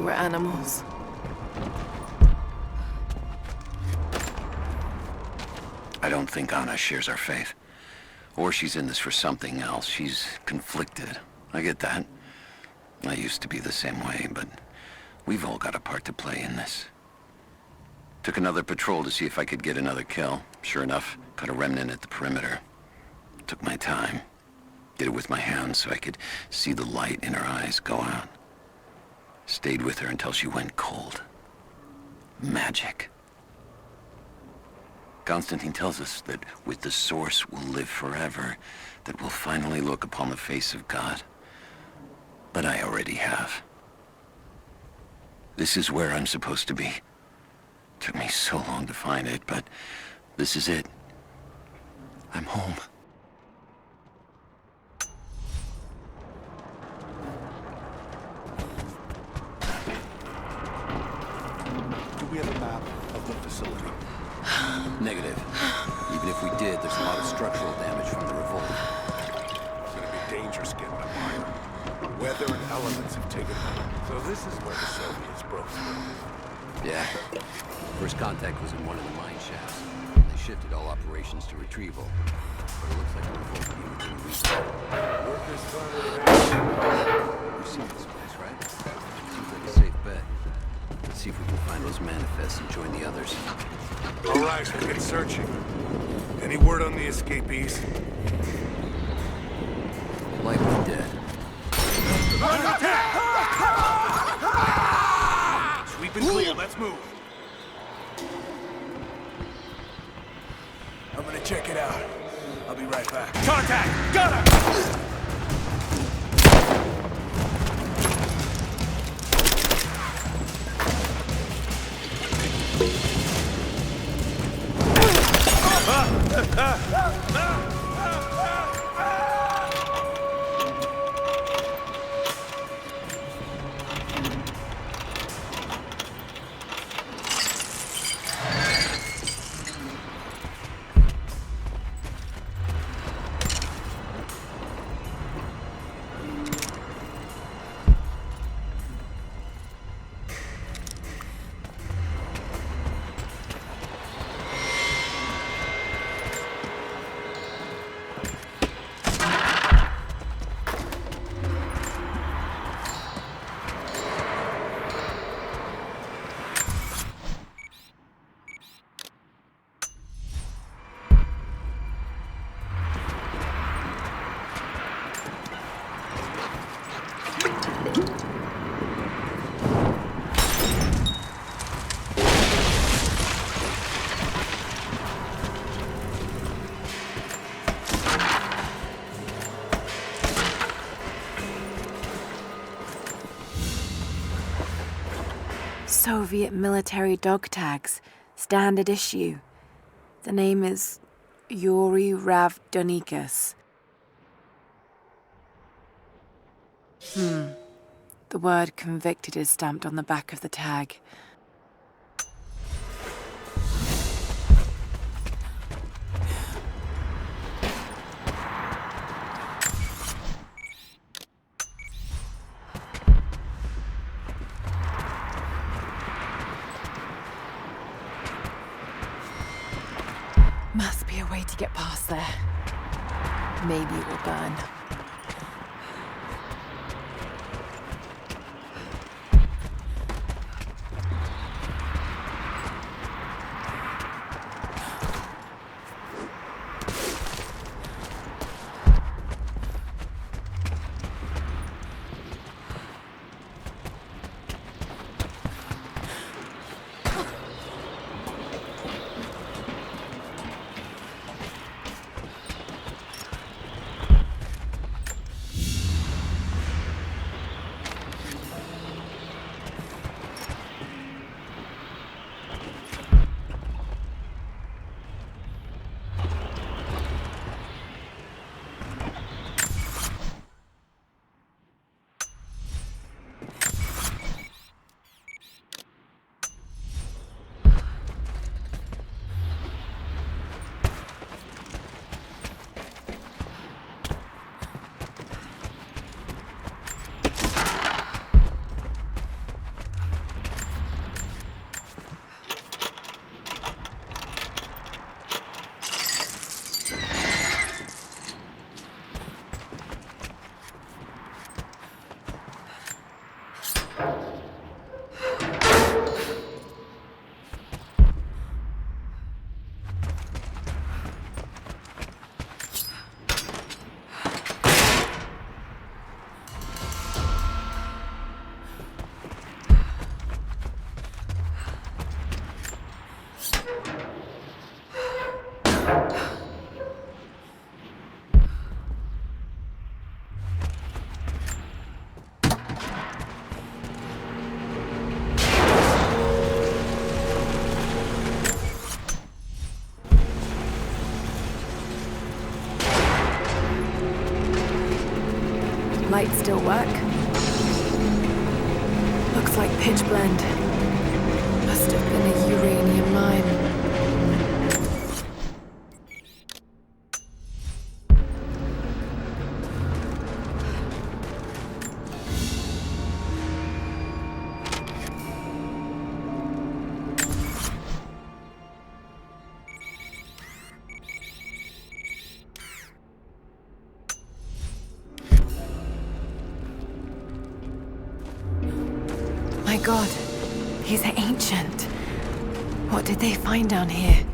were animals. I don't think Anna shares our faith. Or she's in this for something else. She's conflicted. I get that. I used to be the same way, but we've all got a part to play in this. Took another patrol to see if I could get another kill. Sure enough, caught a remnant at the perimeter. Took my time. Did it with my hands so I could see the light in her eyes go out. Stayed with her until she went cold. Magic. Constantine tells us that with the Source we'll live forever, that we'll finally look upon the face of God. But I already have. This is where I'm supposed to be. Took me so long to find it, but this is it. I'm home. Do we have a map of the facility? Negative. Even if we did, there's a lot of structural damage from the revolt. It's gonna be dangerous getting up higher. Weather and elements have taken hold. So this is where the Soviets broke through. Yeah. First contact was in one of the mine shafts. They shifted all operations to retrieval. But it looks like the revolt came within a week. Workers finally. You've seen this place, right? Seems like a safe bet. Let's see if we can find those manifests and join the others. All right, we'll get searching. Any word on the escapees? Likely dead. Sweep and clear, let's move. I'm gonna check it out. I'll be right back. Contact! Got her! Soviet military dog tags, standard issue. The name is Yuri Ravdonikas. The word convicted is stamped on the back of the tag. Must be a way to get past there. Maybe it will burn. lights still work? Looks like pitch blende. Must have been a uranium mine. My God, these are ancient. What did they find down here?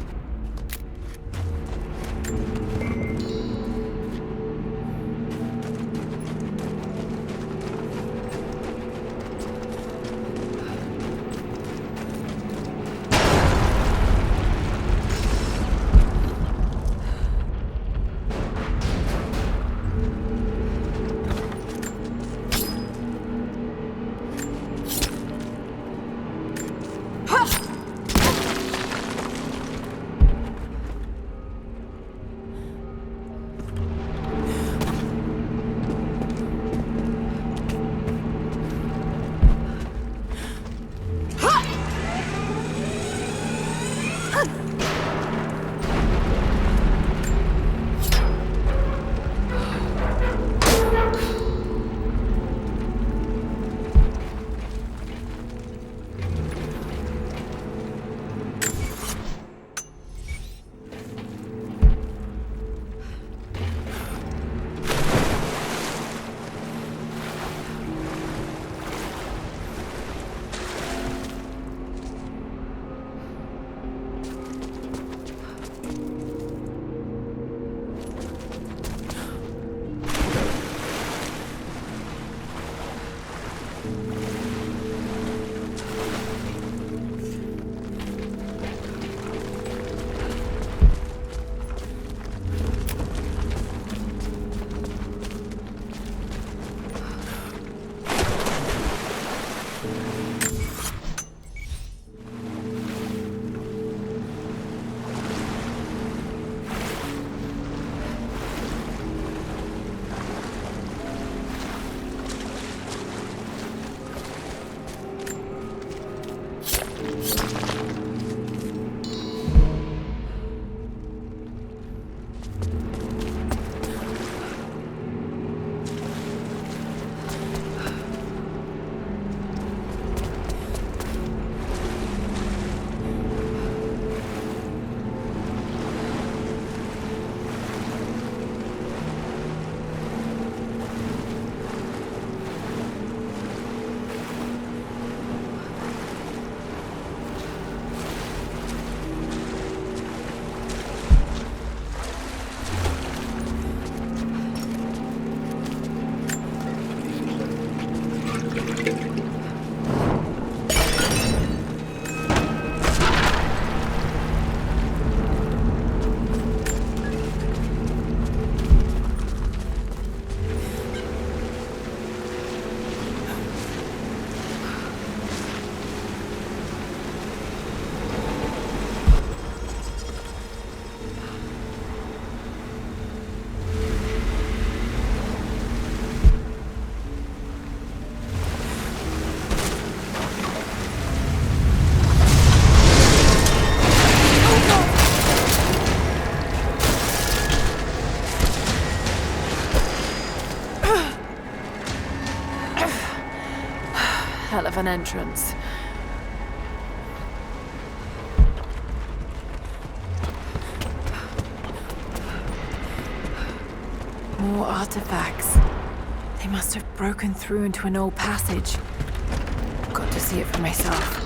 Hell of an entrance. More artifacts. They must have broken through into an old passage. Got to see it for myself.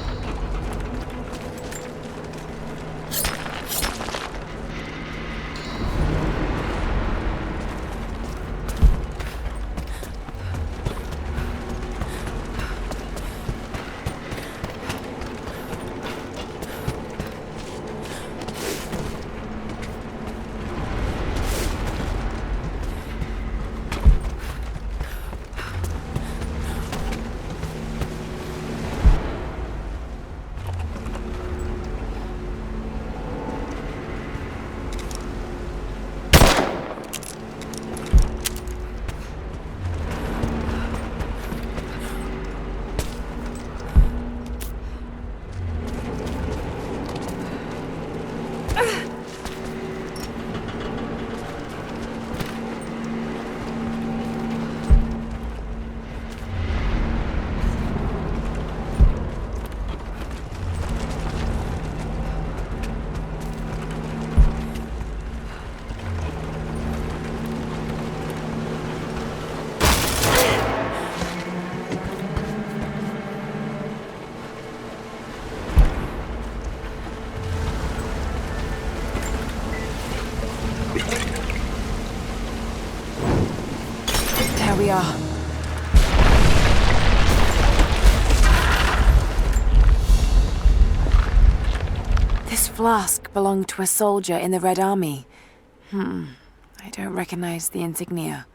There we are. This flask belonged to a soldier in the Red Army. I don't recognize the insignia.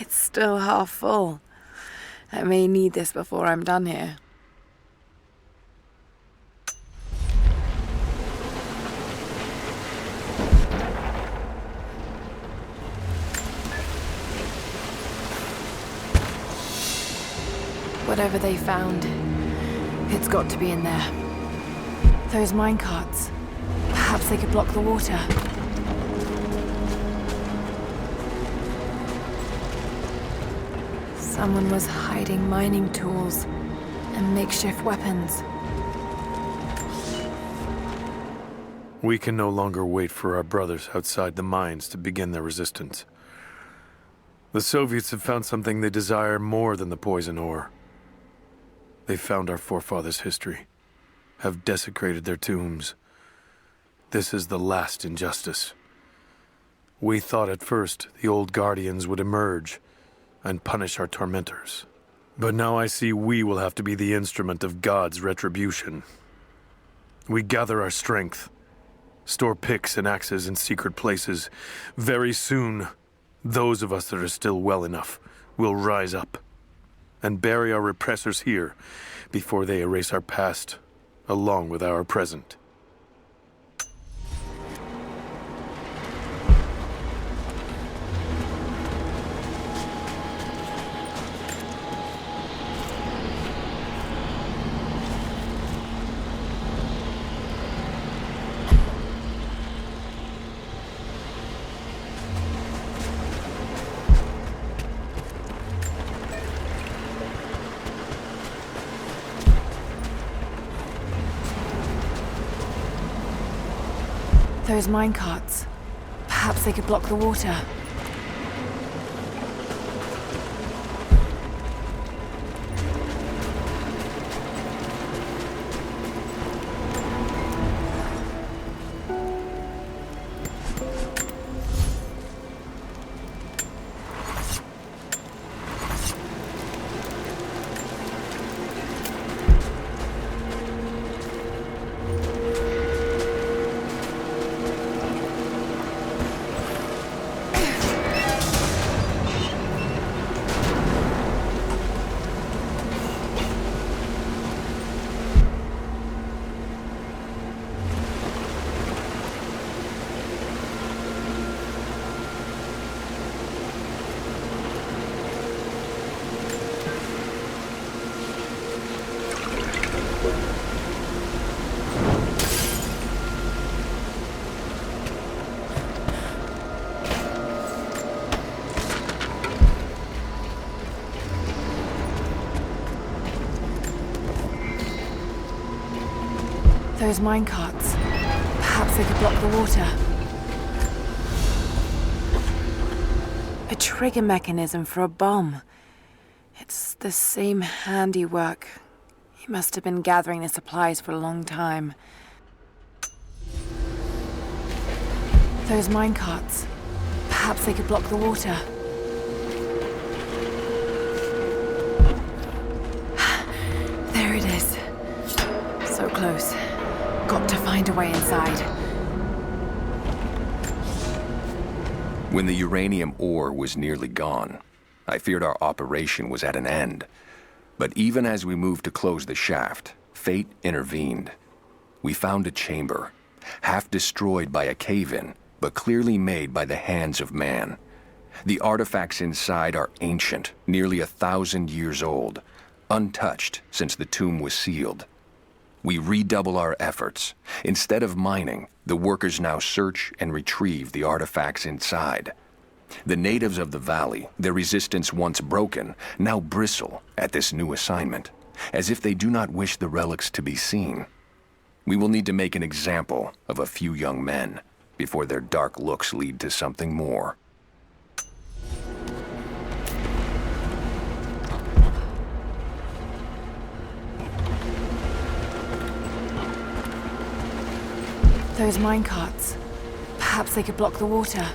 It's still half full. I may need this before I'm done here. Whatever they found, it's got to be in there. Those minecarts. Perhaps they could block the water. Someone was hiding mining tools and makeshift weapons. We can no longer wait for our brothers outside the mines to begin their resistance. The Soviets have found something they desire more than the poison ore. They found our forefathers' history, have desecrated their tombs. This is the last injustice. We thought at first the old guardians would emerge and punish our tormentors. But now I see we will have to be the instrument of God's retribution. We gather our strength, store picks and axes in secret places. Very soon, those of us that are still well enough will rise up and bury our repressors here before they erase our past along with our present. Those minecarts. Perhaps they could block the water. Those minecarts. Perhaps they could block the water. A trigger mechanism for a bomb. It's the same handiwork. He must have been gathering the supplies for a long time. Those minecarts. Perhaps they could block the water. There it is. So close. Got to find a way inside. When the uranium ore was nearly gone, I feared our operation was at an end. But even as we moved to close the shaft, fate intervened. We found a chamber, half destroyed by a cave-in, but clearly made by the hands of man. The artifacts inside are ancient, nearly 1,000 years old, untouched since the tomb was sealed. We redouble our efforts. Instead of mining, the workers now search and retrieve the artifacts inside. The natives of the valley, their resistance once broken, now bristle at this new assignment, as if they do not wish the relics to be seen. We will need to make an example of a few young men before their dark looks lead to something more. Those minecarts. Perhaps they could block the water.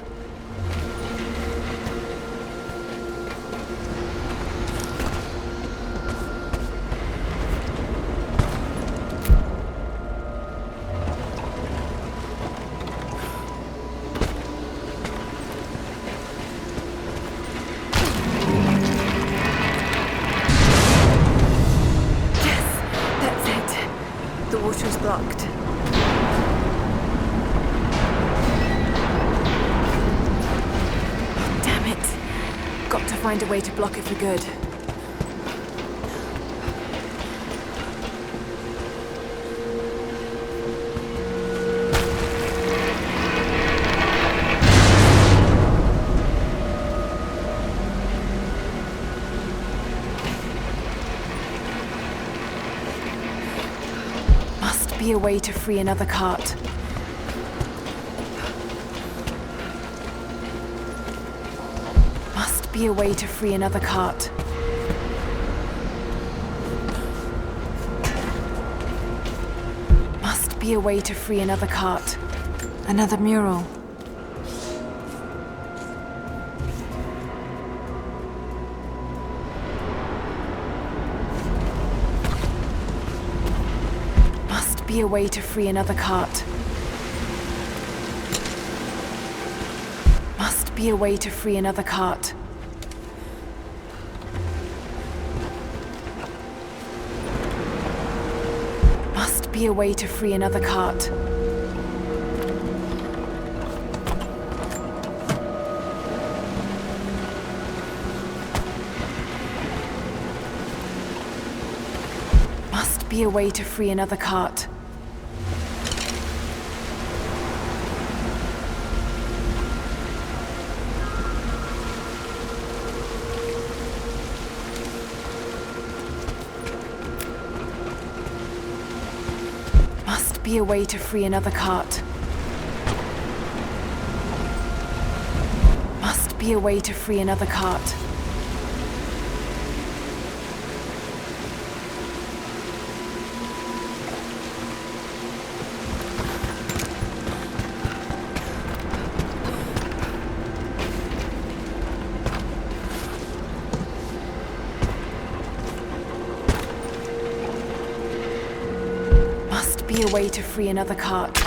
Blocked. Damn it. Got to find a way to block it for good. Be a way to free another cart. Must be a way to free another cart. Must be a way to free another cart. Another mural. Be a way to free another cart. Must be a way to free another cart. Must be a way to free another cart. Must be a way to free another cart. Be a way to free another cart. Must be a way to free another cart. Be a way to free another cart.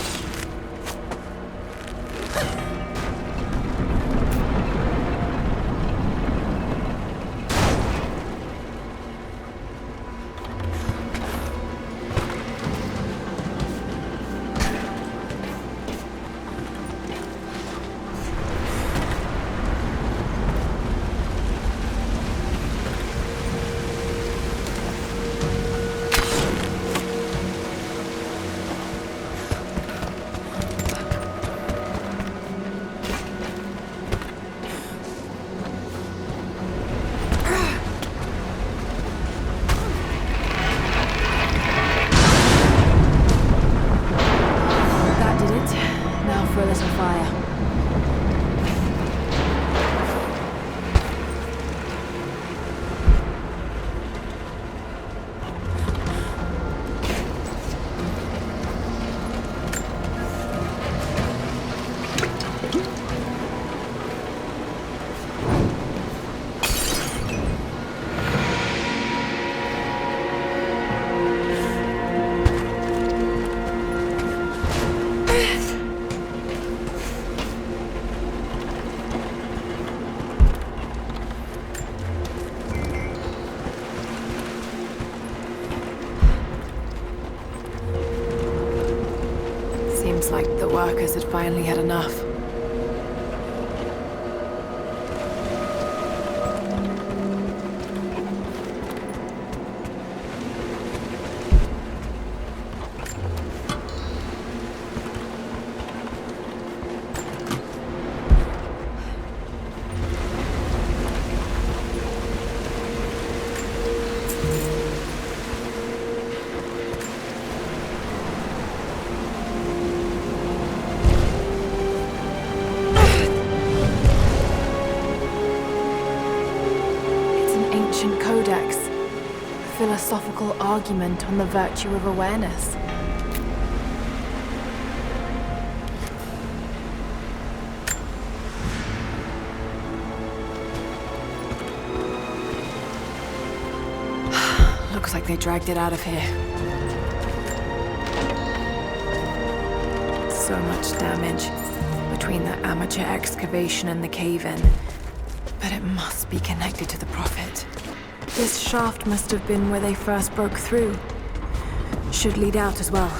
Seems like the workers had finally had enough. Philosophical argument on the virtue of awareness. they dragged it out of here. So much damage between the amateur excavation and the cave-in. But it must be connected to the Prophet. This shaft must have been where they first broke through. Should lead out as well.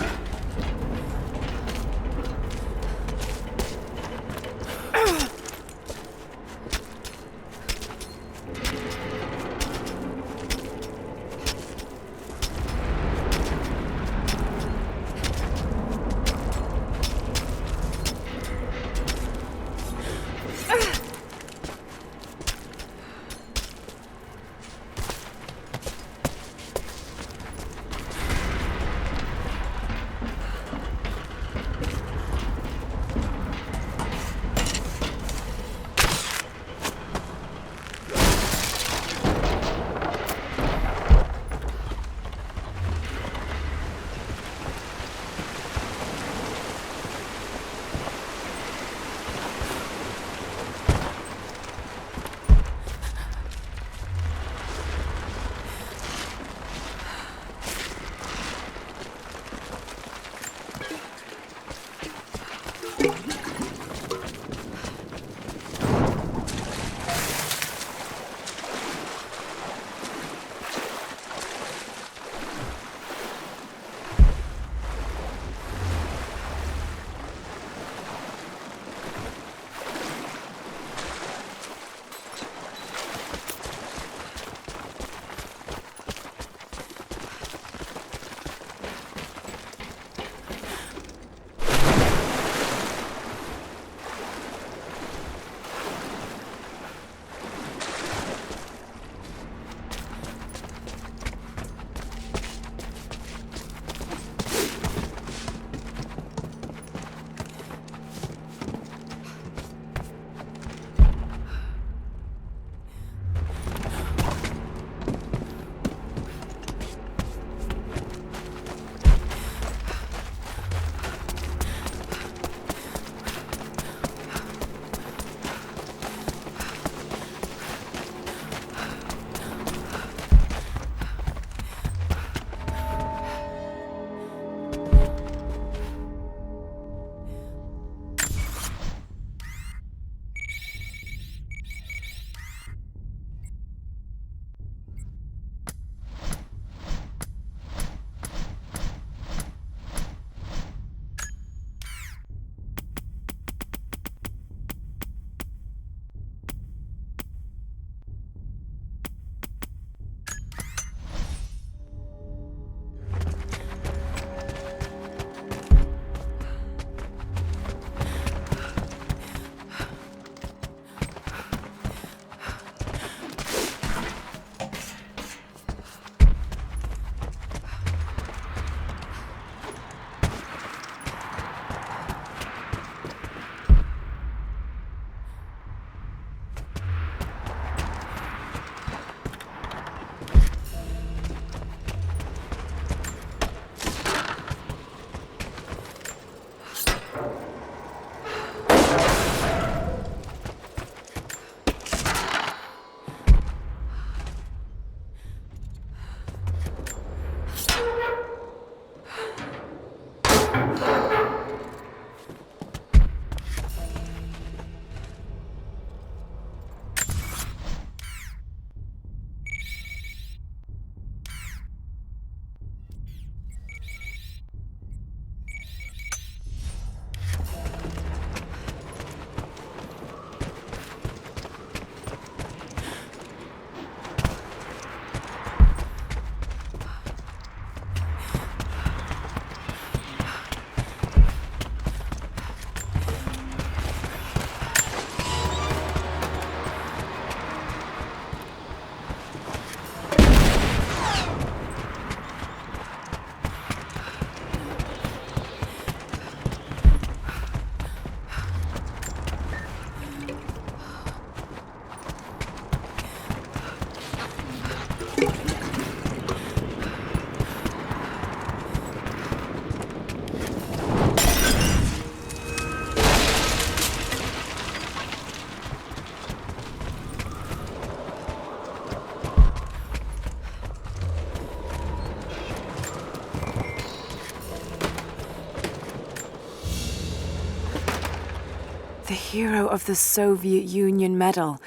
The Hero of the Soviet Union Medal.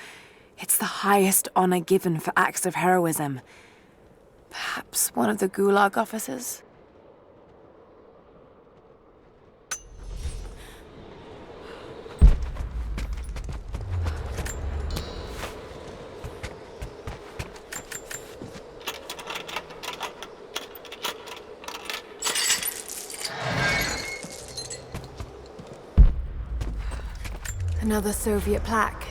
It's the highest honor given for acts of heroism. Perhaps one of the Gulag officers? Another Soviet plaque.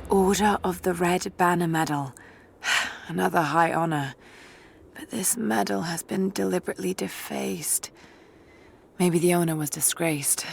Order of the Red Banner Medal. Another high honor. But this medal has been deliberately defaced. Maybe the owner was disgraced.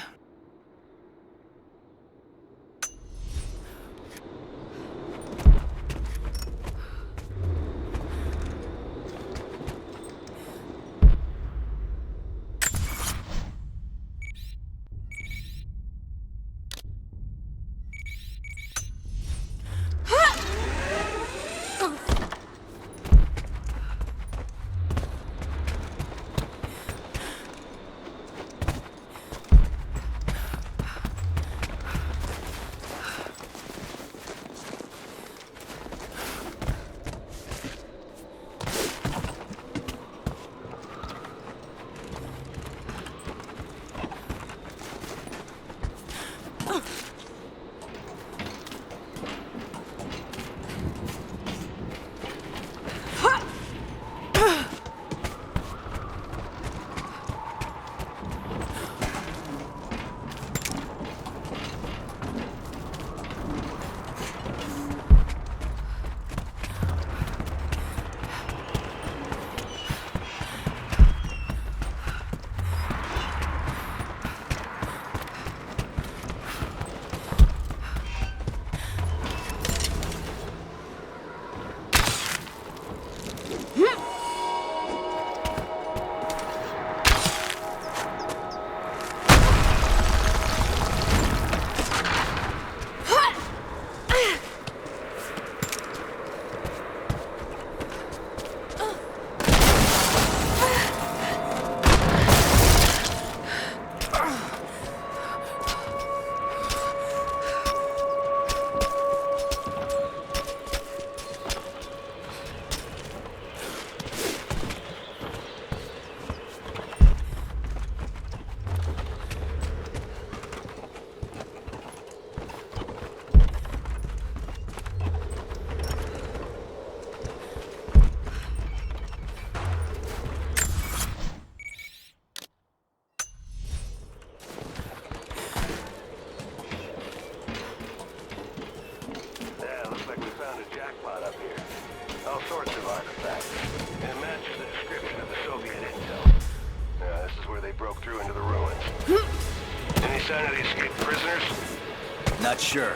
Not sure.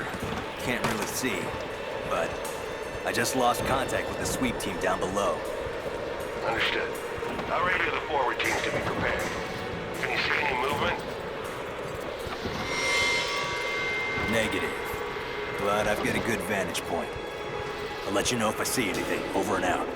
Can't really see. But I just lost contact with the sweep team down below. Understood. I'll radio the forward team to be prepared. Can you see any movement? but I've got a good vantage point. I'll let you know if I see anything. Over and out.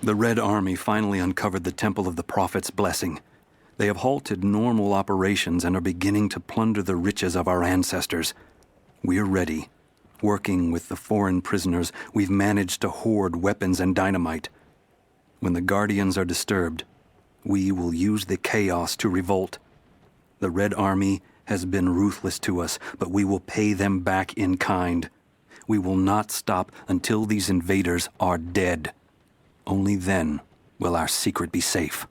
The Red Army finally uncovered the Temple of the Prophet's blessing. They have halted normal operations and are beginning to plunder the riches of our ancestors. We're ready. Working with the foreign prisoners, we've managed to hoard weapons and dynamite. When the Guardians are disturbed, we will use the chaos to revolt. The Red Army has been ruthless to us, but we will pay them back in kind. We will not stop until these invaders are dead. Only then will our secret be safe.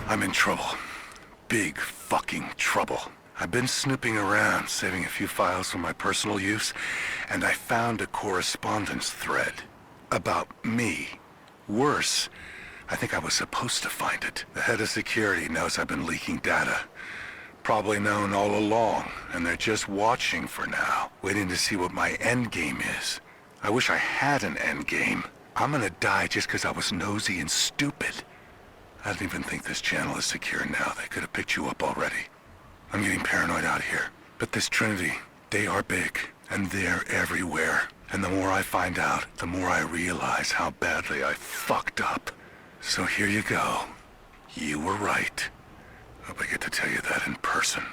I'm in trouble. Big fucking trouble. I've been snooping around, saving a few files for my personal use, and I found a correspondence thread about me. Worse, I think I was supposed to find it. The head of security knows I've been leaking data. Probably known all along, and they're just watching for now, waiting to see what my end game is. I wish I had an end game. I'm gonna die just because I was nosy and stupid. I don't even think this channel is secure now. They could have picked you up already. I'm getting paranoid out here. But this Trinity, they are big, and they're everywhere. And the more I find out, the more I realize how badly I fucked up. So here you go. You were right. Hope I get to tell you that in person.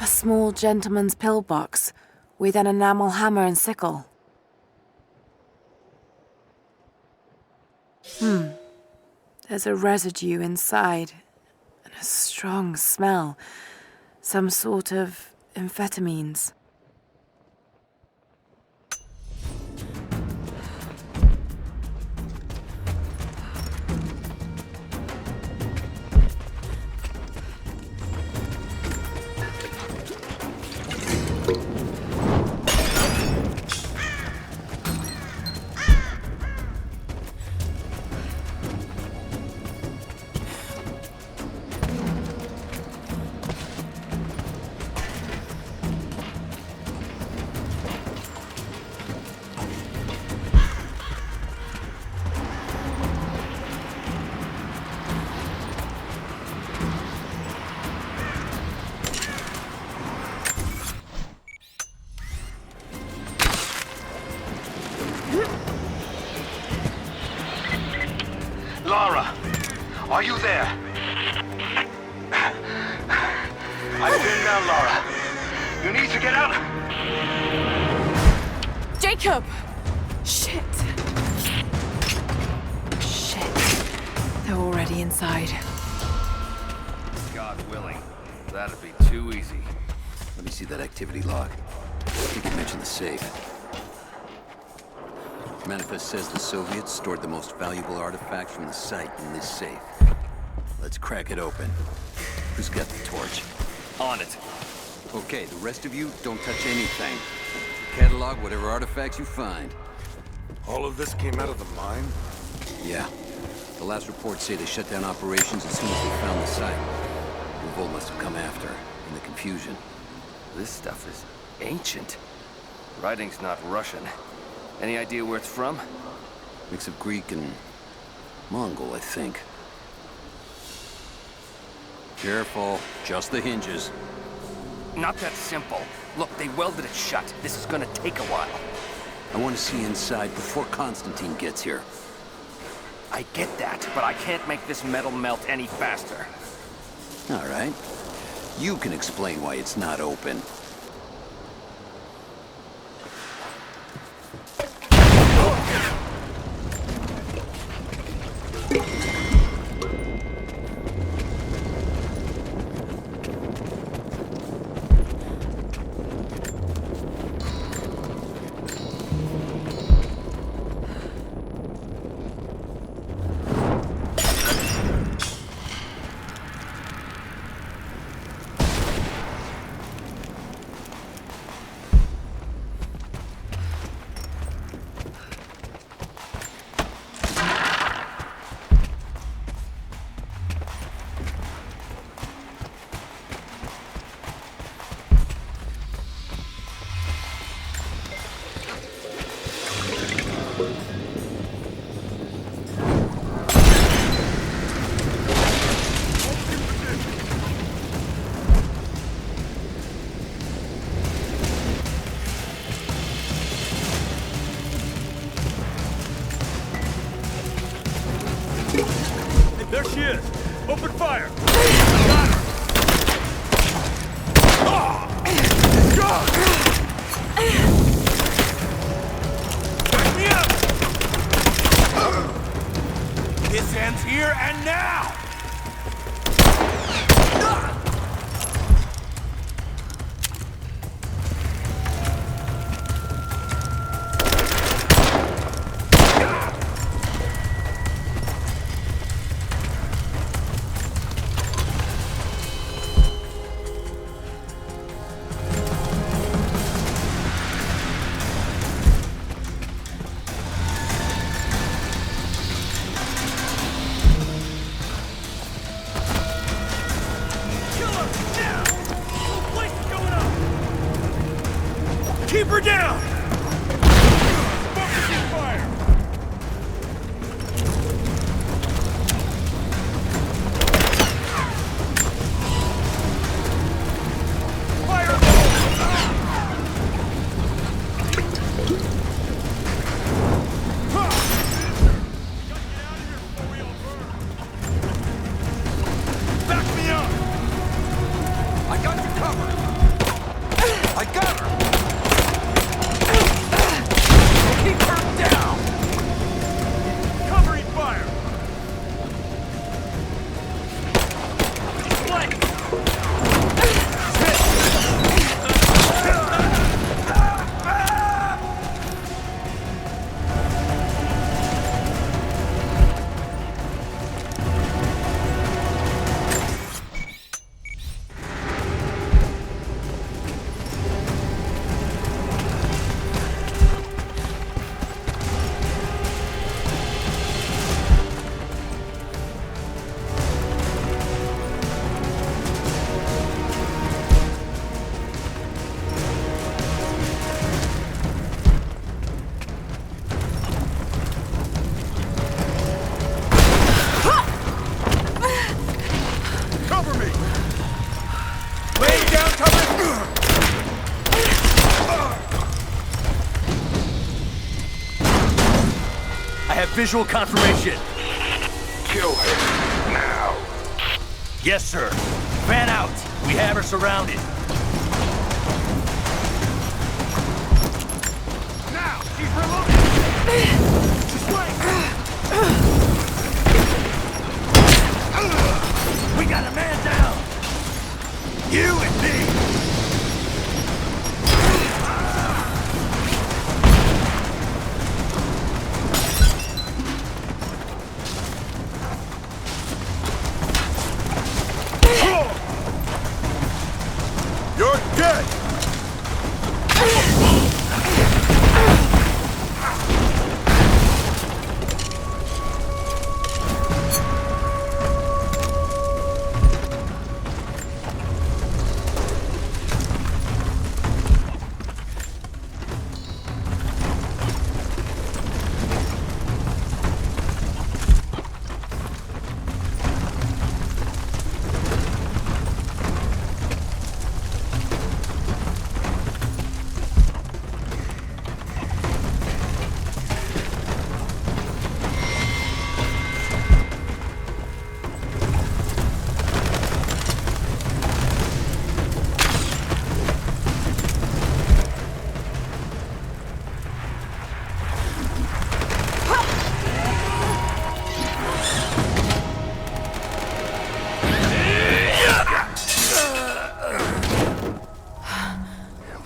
A small gentleman's pillbox with an enamel hammer and sickle. There's a residue inside, and a strong smell. Some sort of amphetamines. Lara, are you there? I'm in now, Lara. You need to get out. Jacob! Shit. They're already inside. God willing. That'd be too easy. Let me see that activity log. I think it mentioned the safe. Manifest says the Soviets stored the most valuable artifacts from the site in this safe. Let's crack it open. Who's got the torch? On it. Okay, the rest of you, don't touch anything. Catalog whatever artifacts you find. All of this came out of the mine? Yeah. The last reports say they shut down operations as soon as they found the site. Revolt must have come after, in the confusion. This stuff is ancient. Writing's not Russian. Any idea where it's from? Mix of Greek and Mongol, I think. Careful, just the hinges. Not that simple. Look, they welded it shut. This is gonna take a while. I want to see inside before Constantine gets here. I get that, but I can't make this metal melt any faster. All right. You can explain why it's not open. There she is! Open fire! Got her! Keep her down! Fire! Visual confirmation. Kill her. Now. Yes, sir. Fan out. We have her surrounded. Now! Keep her loaded! Just wait! We got a man down! You and me! You're dead!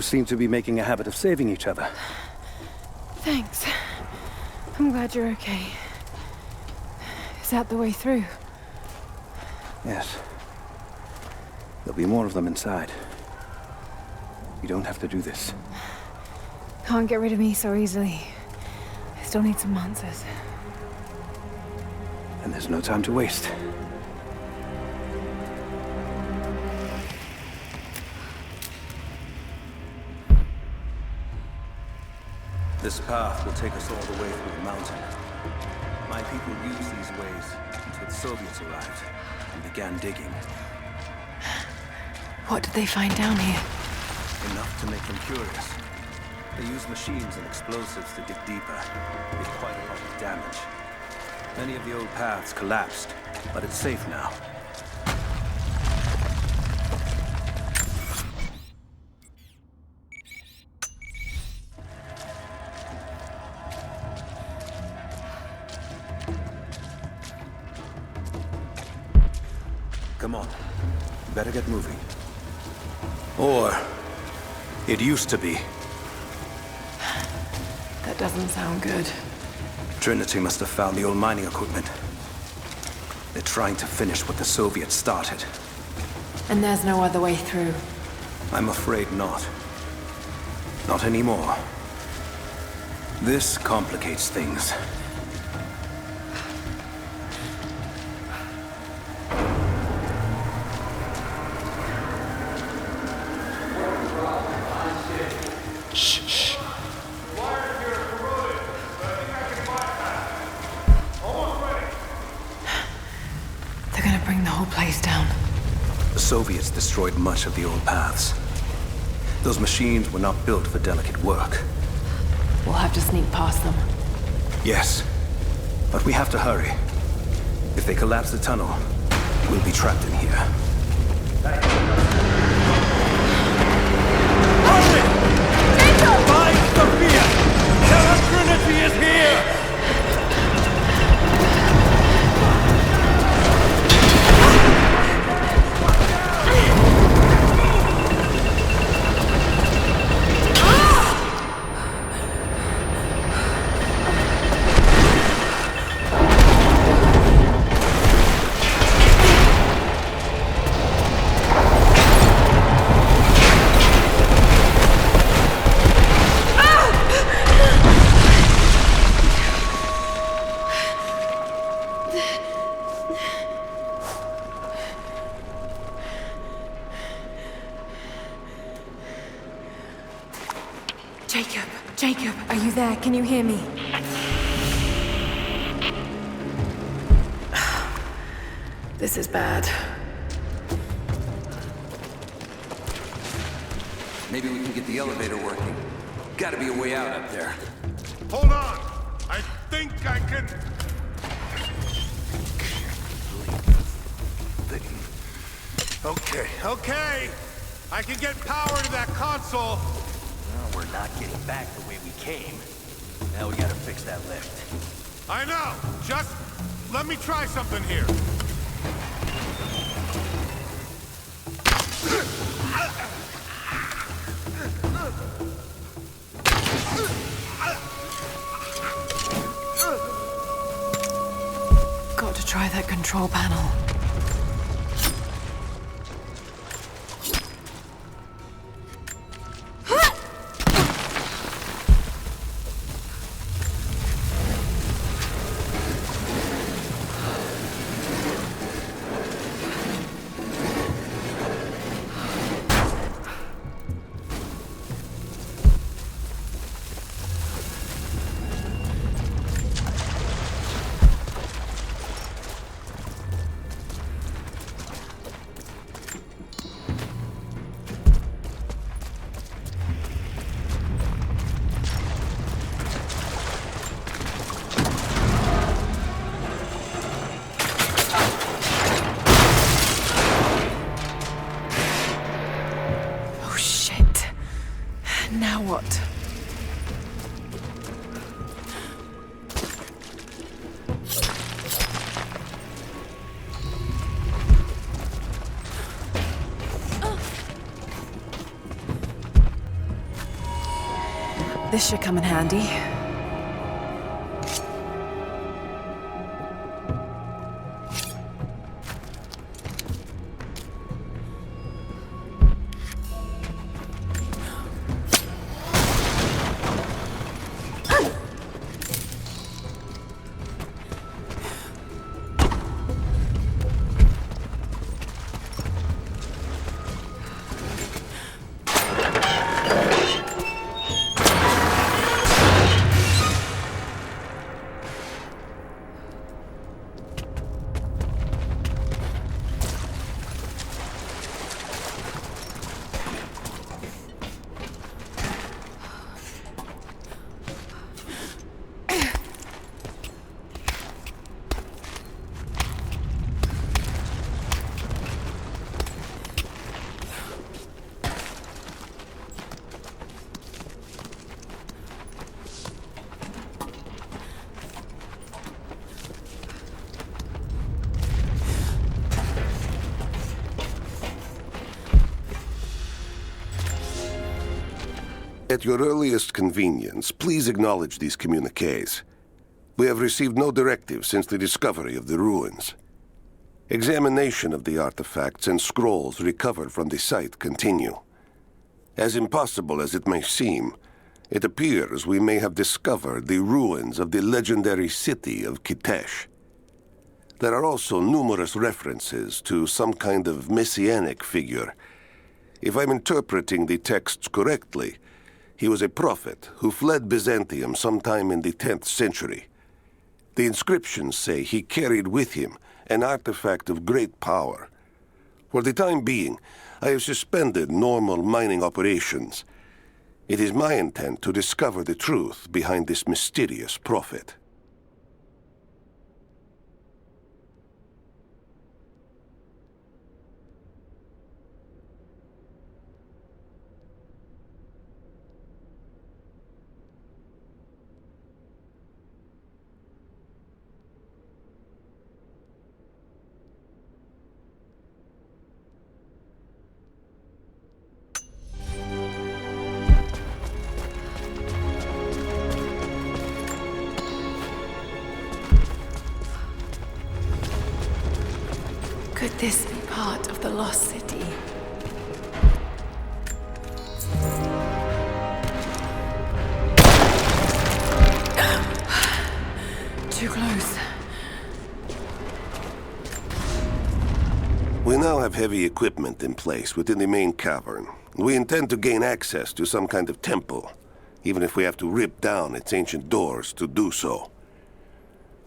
Seem to be making a habit of saving each other. Thanks. I'm glad you're okay. Is that the way through? Yes. There'll be more of them inside. You don't have to do this. Can't get rid of me so easily. I still need some answers. And there's no time to waste. This path will take us all the way through the mountain. My people used these ways until the Soviets arrived and began digging. What did they find down here? Enough to make them curious. They used machines and explosives to dig deeper, with quite a lot of damage. Many of the old paths collapsed, but it's safe now. Come on. Better get moving. Or it used to be. That doesn't sound good. Trinity must have found the old mining equipment. They're trying to finish what the Soviets started. And there's no other way through. I'm afraid not. Not anymore. This complicates things. They're gonna bring the whole place down. The Soviets destroyed much of the old paths. Those machines were not built for delicate work. We'll have to sneak past them. Yes, but we have to hurry. If they collapse the tunnel, we'll be trapped in here. Find Sophia! Tell her Trinity is here! Jacob, are you there? Can you hear me? This is bad. Maybe we can get the elevator working. Gotta be a way out up there. Hold on! I think I can... Okay. I can get power to that console. Well, we're not getting back the way we came. Now we gotta fix that lift. I know. Just let me try something here. Got to try that control panel. Now what? This should come in handy. At your earliest convenience, please acknowledge these communiques. We have received no directive since the discovery of the ruins. Examination of the artifacts and scrolls recovered from the site continue. As impossible as it may seem, it appears we may have discovered the ruins of the legendary city of Kitezh. There are also numerous references to some kind of messianic figure. If I'm interpreting the texts correctly, He was a prophet who fled Byzantium sometime in the 10th century. The inscriptions say he carried with him an artifact of great power. For the time being, I have suspended normal mining operations. It is my intent to discover the truth behind this mysterious prophet. Could this be part of the lost city? Too close. We now have heavy equipment in place within the main cavern. We intend to gain access to some kind of temple, even if we have to rip down its ancient doors to do so.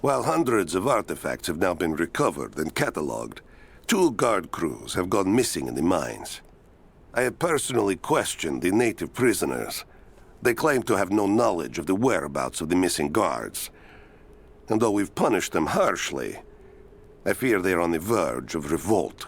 While hundreds of artifacts have now been recovered and catalogued, 2 guard crews have gone missing in the mines. I have personally questioned the native prisoners. They claim to have no knowledge of the whereabouts of the missing guards. And though we've punished them harshly, I fear they are on the verge of revolt.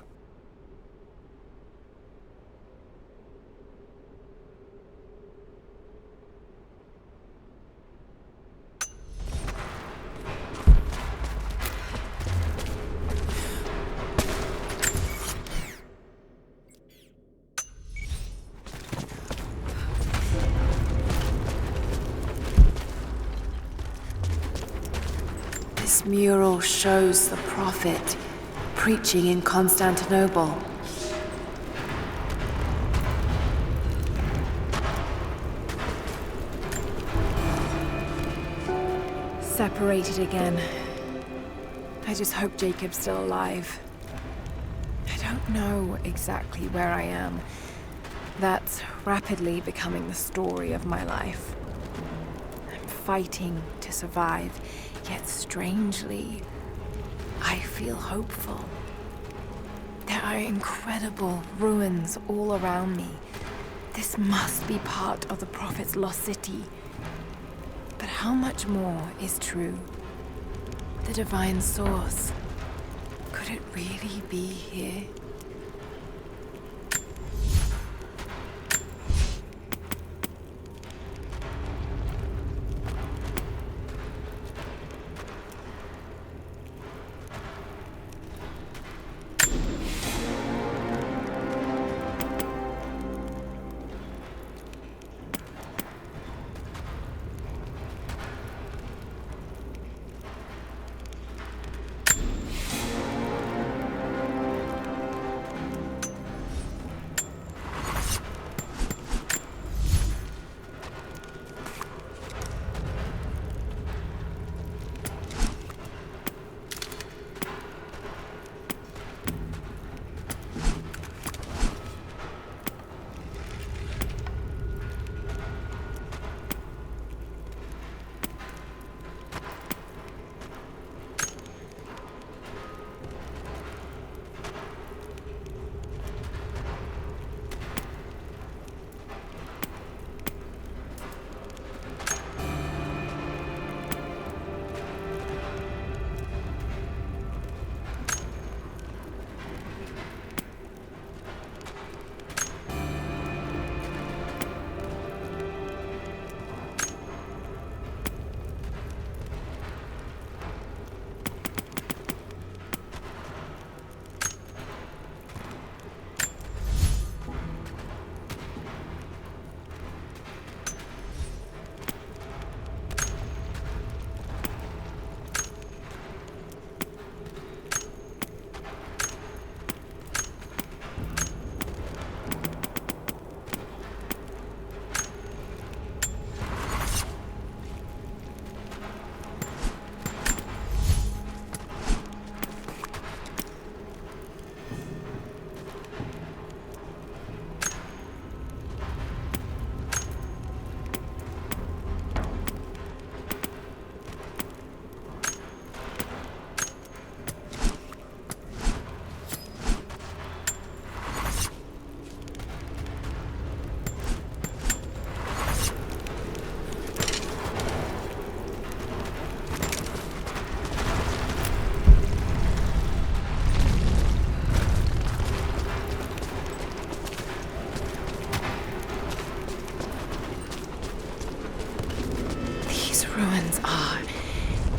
This mural shows the prophet preaching in Constantinople. Separated again. I just hope Jacob's still alive. I don't know exactly where I am. That's rapidly becoming the story of my life. I'm fighting to survive. Yet strangely, I feel hopeful. There are incredible ruins all around me. This must be part of the Prophet's lost city. But how much more is true? The divine source. Could it really be here?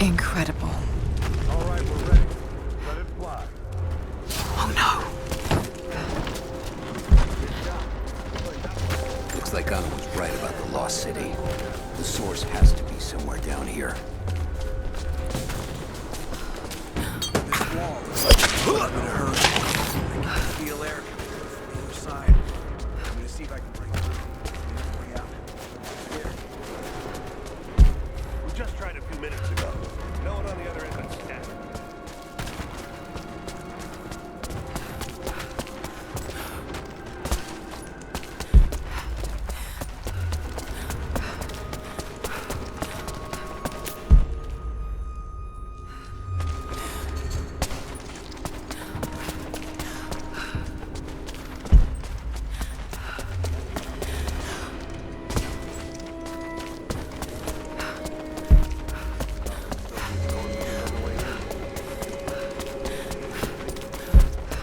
Incredible. All right, we're ready. Let it fly. Oh no. Looks like Anna was right about the lost city. The source has to be somewhere down here. Feel air coming from the other side. I'm gonna see if I can break through. Way out. Here. We just tried a few minutes ago. No one on the other end is dead.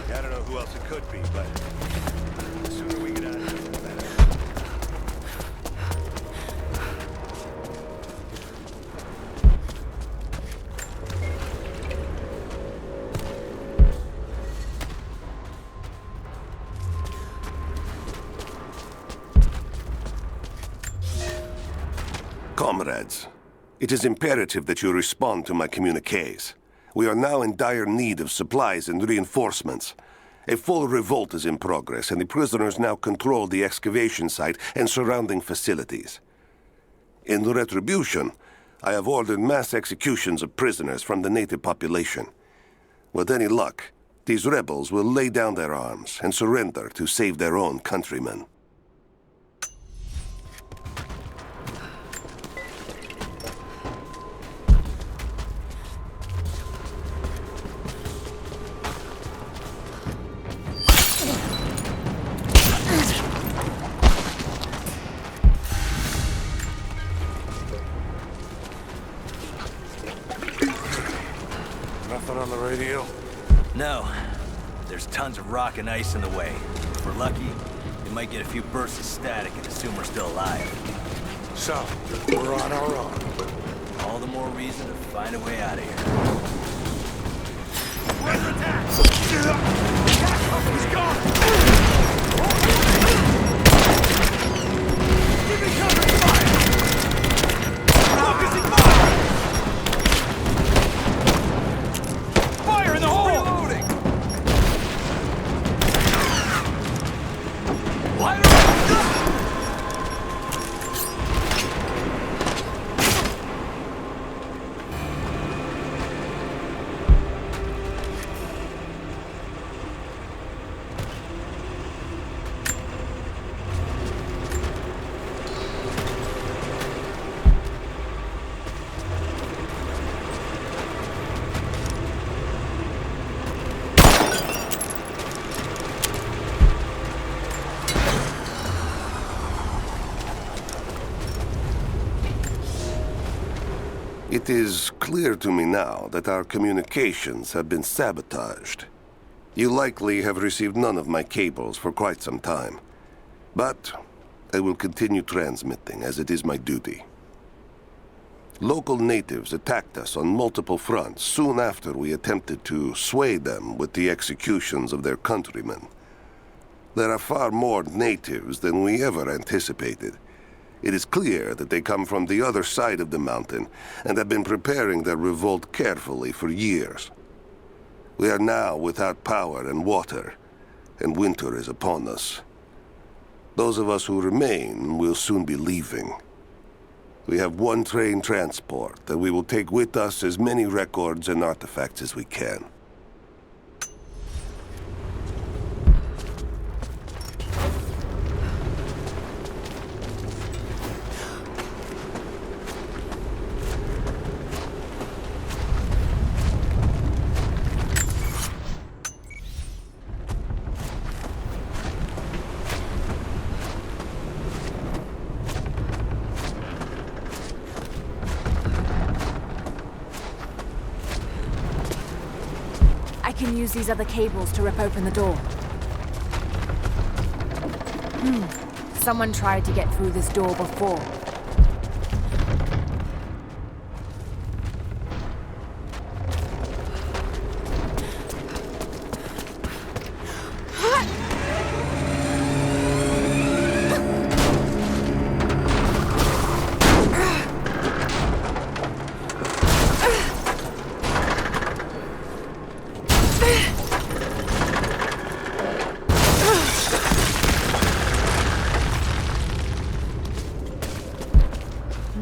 I don't know who else it could be, but the sooner we get out of here, the better. Comrades, it is imperative that you respond to my communiques. We are now in dire need of supplies and reinforcements. A full revolt is in progress, and the prisoners now control the excavation site and surrounding facilities. In retribution, I have ordered mass executions of prisoners from the native population. With any luck, these rebels will lay down their arms and surrender to save their own countrymen. Nothing on the radio? No. There's tons of rock and ice in the way. If we're lucky, we might get a few bursts of static and assume we're still alive. So, we're on our own. All the more reason to find a way out of here. We're under attack! He's gone! Give me cover! Fire! Focusing fire! Fire in the hole! Reloading! Light her up! It is clear to me now that our communications have been sabotaged. You likely have received none of my cables for quite some time. But I will continue transmitting, as it is my duty. Local natives attacked us on multiple fronts soon after we attempted to sway them with the executions of their countrymen. There are far more natives than we ever anticipated. It is clear that they come from the other side of the mountain and have been preparing their revolt carefully for years. We are now without power and water, and winter is upon us. Those of us who remain will soon be leaving. We have one train transport, and we will take with us as many records and artifacts as we can. I can use these other cables to rip open the door. Someone tried to get through this door before.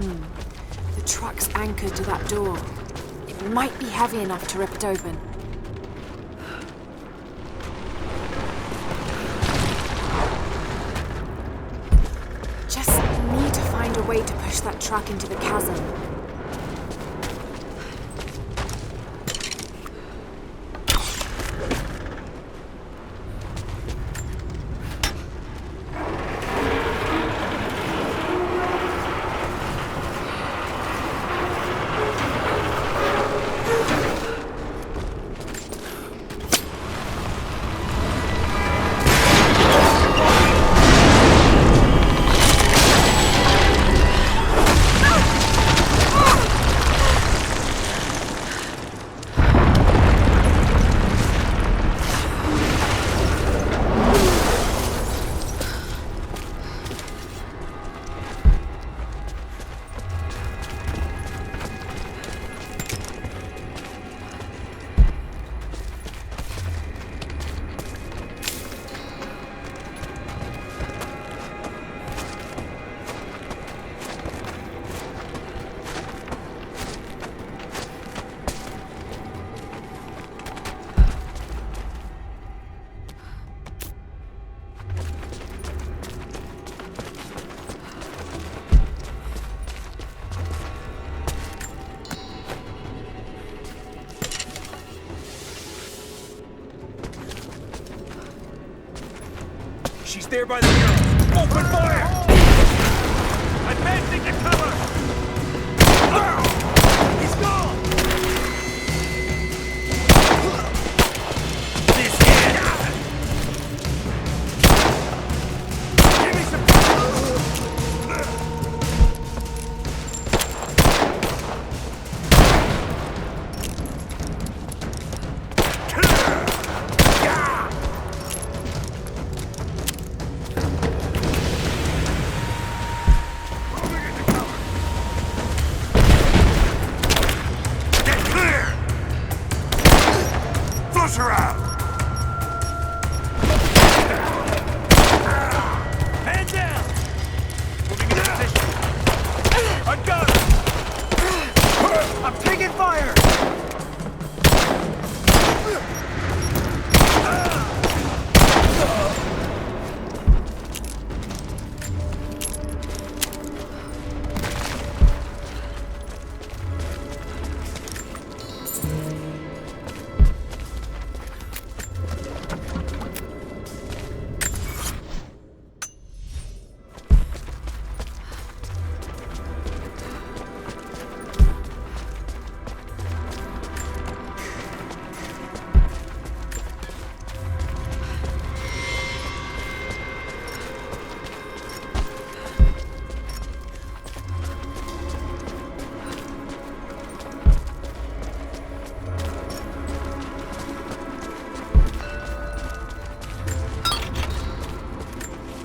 The truck's anchored to that door. It might be heavy enough to rip it open. Just need to find a way to push that truck into the chasm. She's there by the arrows. Open fire! Advancing to cover! He's gone! This hit! Give me some...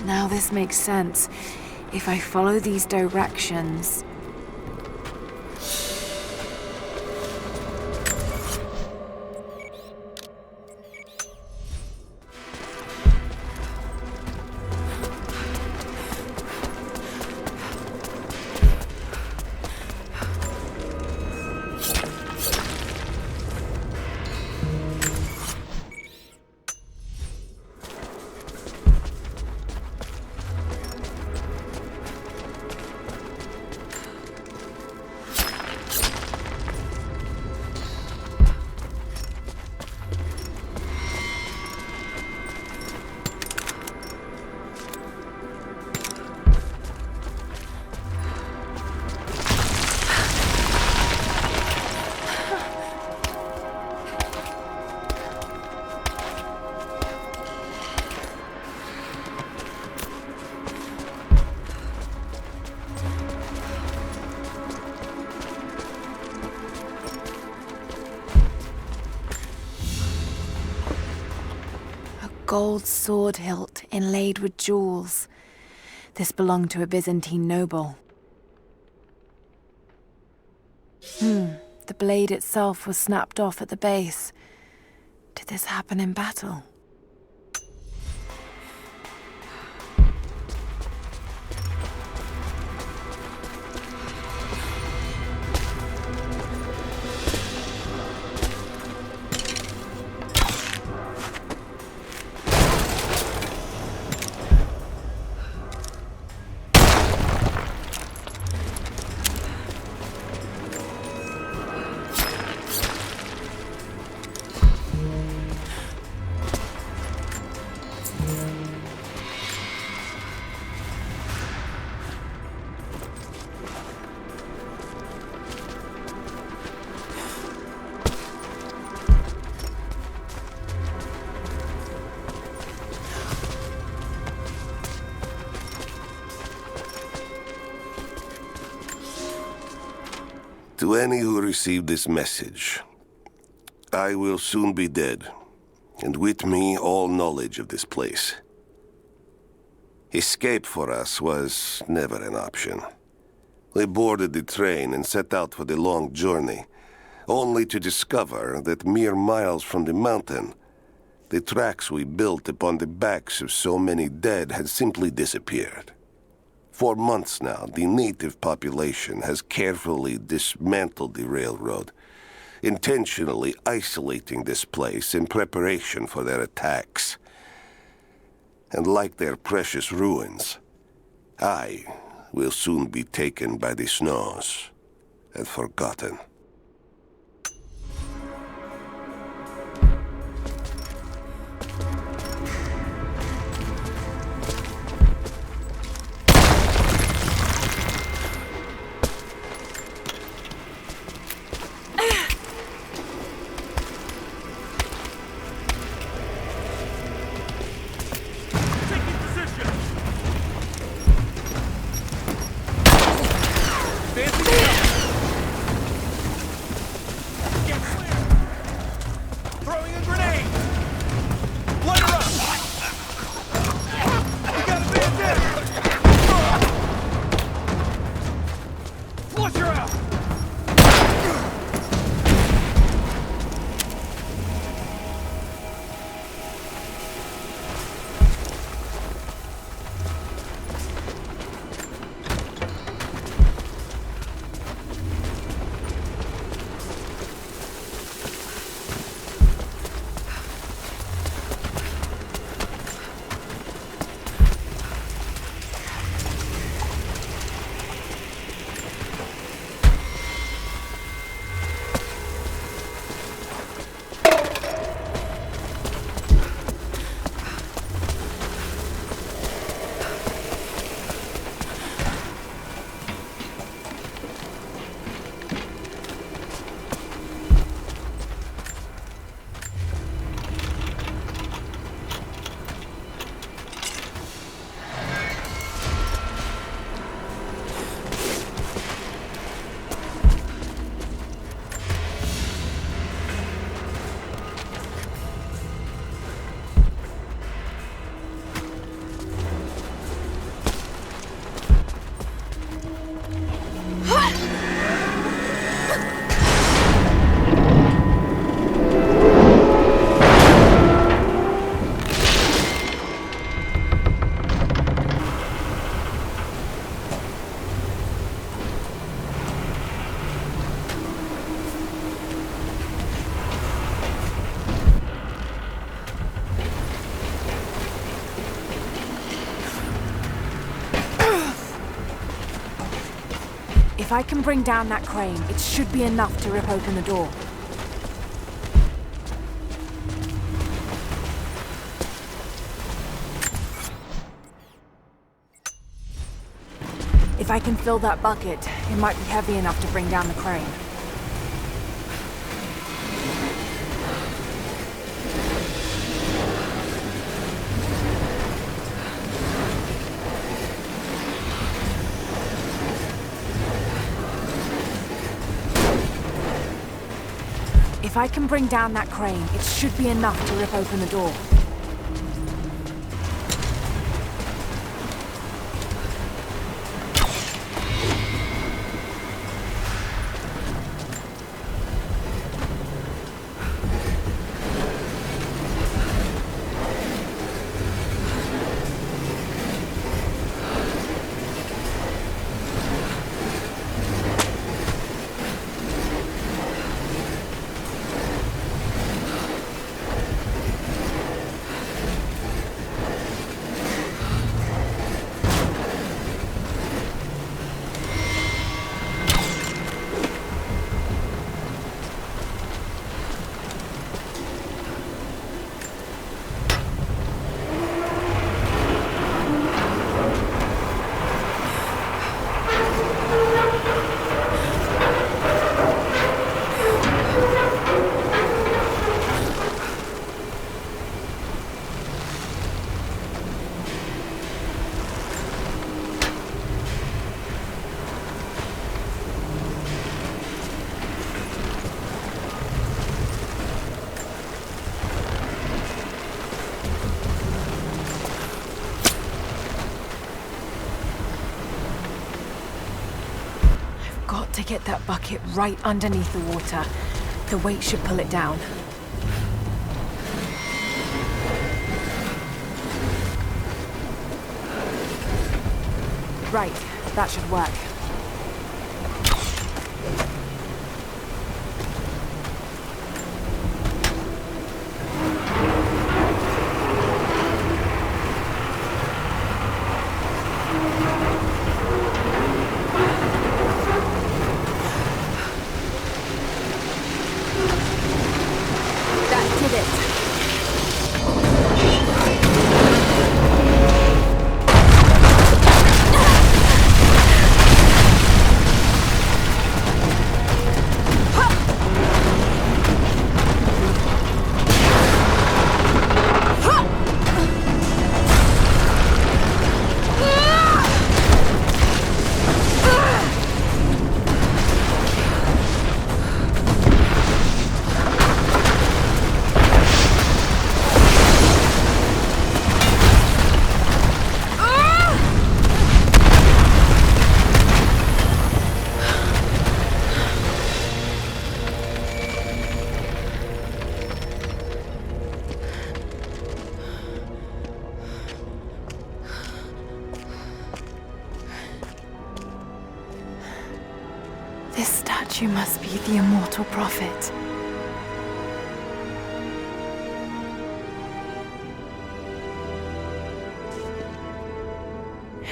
Now this makes sense. If I follow these directions... Gold sword hilt inlaid with jewels. This belonged to a Byzantine noble. The blade itself was snapped off at the base. Did this happen in battle? To any who receive this message, I will soon be dead, and with me all knowledge of this place. Escape for us was never an option. We boarded the train and set out for the long journey, only to discover that mere miles from the mountain, the tracks we built upon the backs of so many dead had simply disappeared. For months now, the native population has carefully dismantled the railroad, intentionally isolating this place in preparation for their attacks. And like their precious ruins, I will soon be taken by the snows and forgotten. If I can bring down that crane, it should be enough to rip open the door. If I can fill that bucket, it might be heavy enough to bring down the crane. If I can bring down that crane, it should be enough to rip open the door. got to get that bucket right underneath the water. The weight should pull it down. Right, that should work. This statue must be the immortal prophet.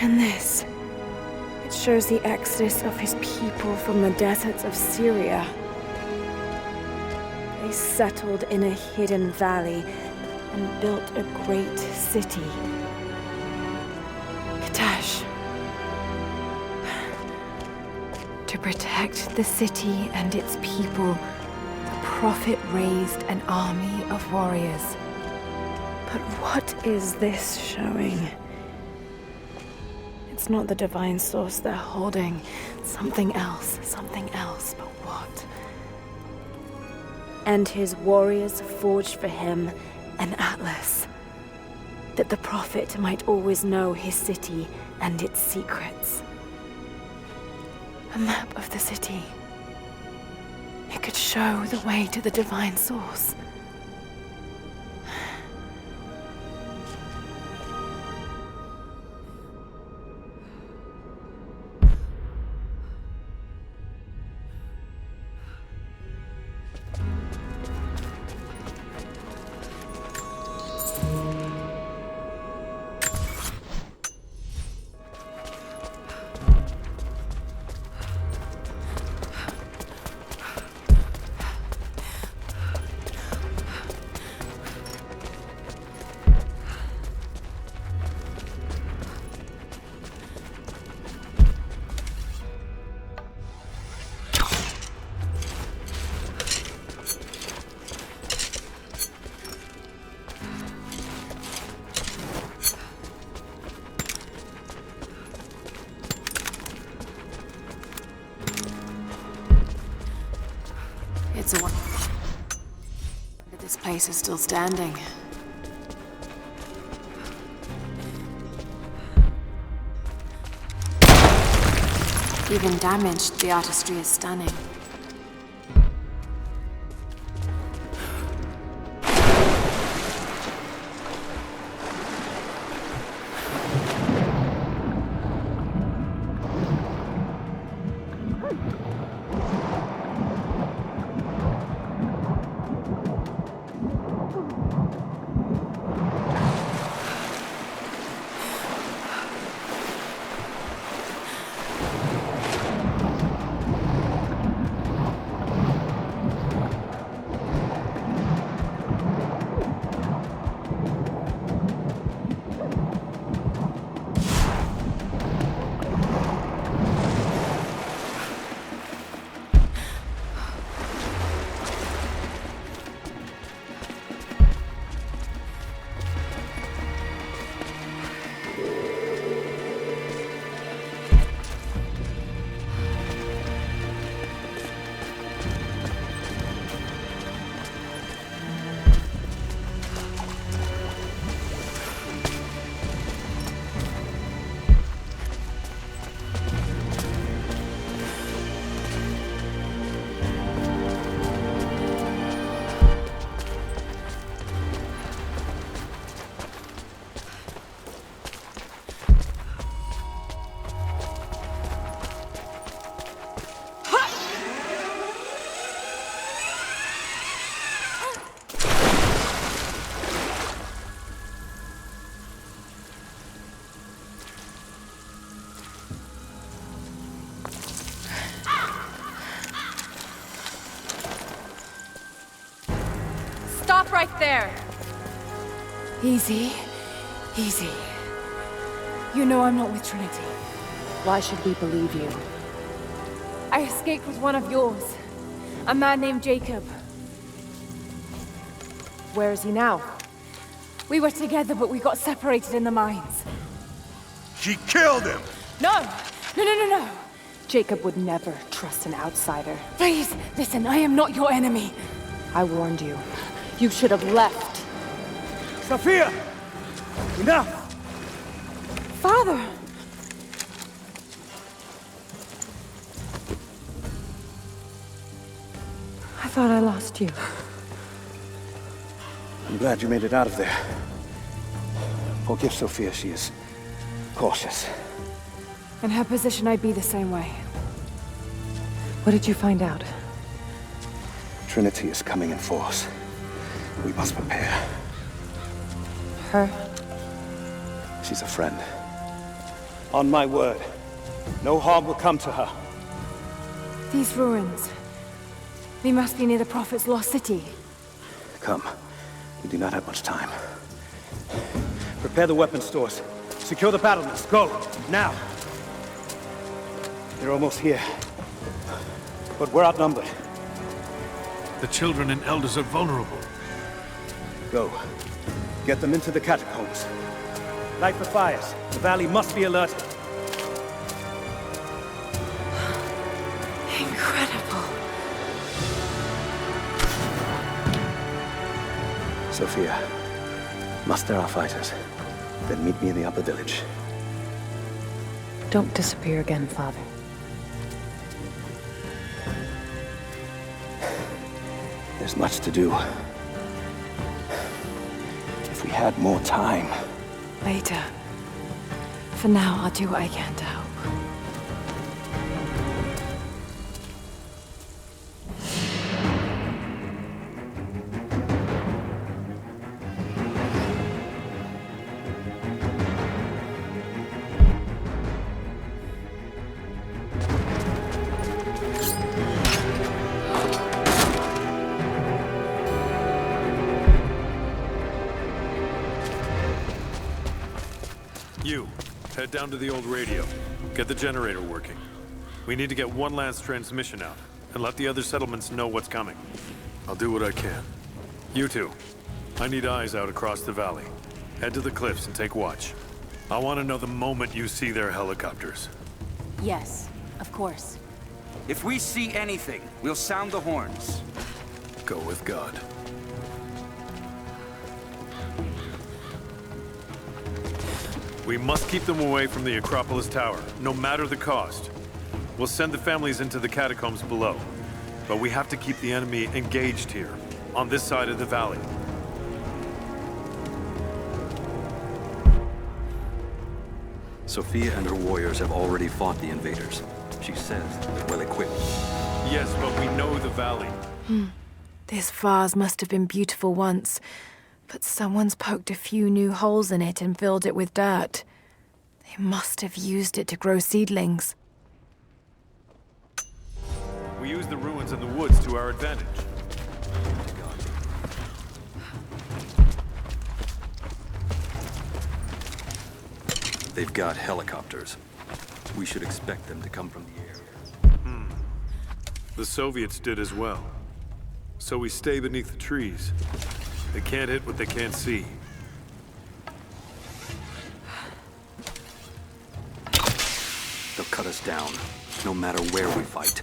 And this, it shows the exodus of his people from the deserts of Syria. They settled in a hidden valley and built a great city. Kitezh. To protect the city and its people, the prophet raised an army of warriors. But what is this showing? It's not the divine source they're holding. Something else, but what? And his warriors forged for him an atlas, that the prophet might always know his city and its secrets. A map of the city. It could show the way to the divine source. It's a wonder this place is still standing. Even damaged, the artistry is stunning. right there! Easy. Easy. You know I'm not with Trinity. Why should we believe you? I escaped with one of yours. A man named Jacob. Where is he now? We were together, but we got separated in the mines. She killed him! No! No! Jacob would never trust an outsider. Please, listen, I am not your enemy. I warned you. You should have left. Sophia! Enough! Father! I thought I lost you. I'm glad you made it out of there. Forgive Sophia, she is cautious. In her position, I'd be the same way. What did you find out? Trinity is coming in force. We must prepare. Her? She's a friend. On my word, no harm will come to her. These ruins. They must be near the Prophet's lost city. Come. We do not have much time. Prepare the weapon stores. Secure the battlements. Go! Now! They're almost here. But we're outnumbered. The children and elders are vulnerable. Go. Get them into the catacombs. Light the fires. The valley must be alerted. Incredible. Sophia, muster our fighters. Then meet me in the upper village. Don't disappear again, Father. There's much to do. If we had more time. Later. For now, I'll do what I can to help. You, head down to the old radio. Get the generator working. We need to get one last transmission out, and let the other settlements know what's coming. I'll do what I can. You two, I need eyes out across the valley. Head to the cliffs and take watch. I want to know the moment you see their helicopters. Yes, of course. If we see anything, we'll sound the horns. Go with God. We must keep them away from the Acropolis Tower, no matter the cost. We'll send the families into the catacombs below, but we have to keep the enemy engaged here, on this side of the valley. Sophia and her warriors have already fought the invaders. She says they're well equipped. Yes, but we know the valley. This vase must have been beautiful once, but someone's poked a few new holes in it and filled it with dirt. They must have used it to grow seedlings. We use the ruins and the woods to our advantage. They've got helicopters. We should expect them to come from the air. The Soviets did as well. So we stay beneath the trees. They can't hit what they can't see. They'll cut us down, no matter where we fight.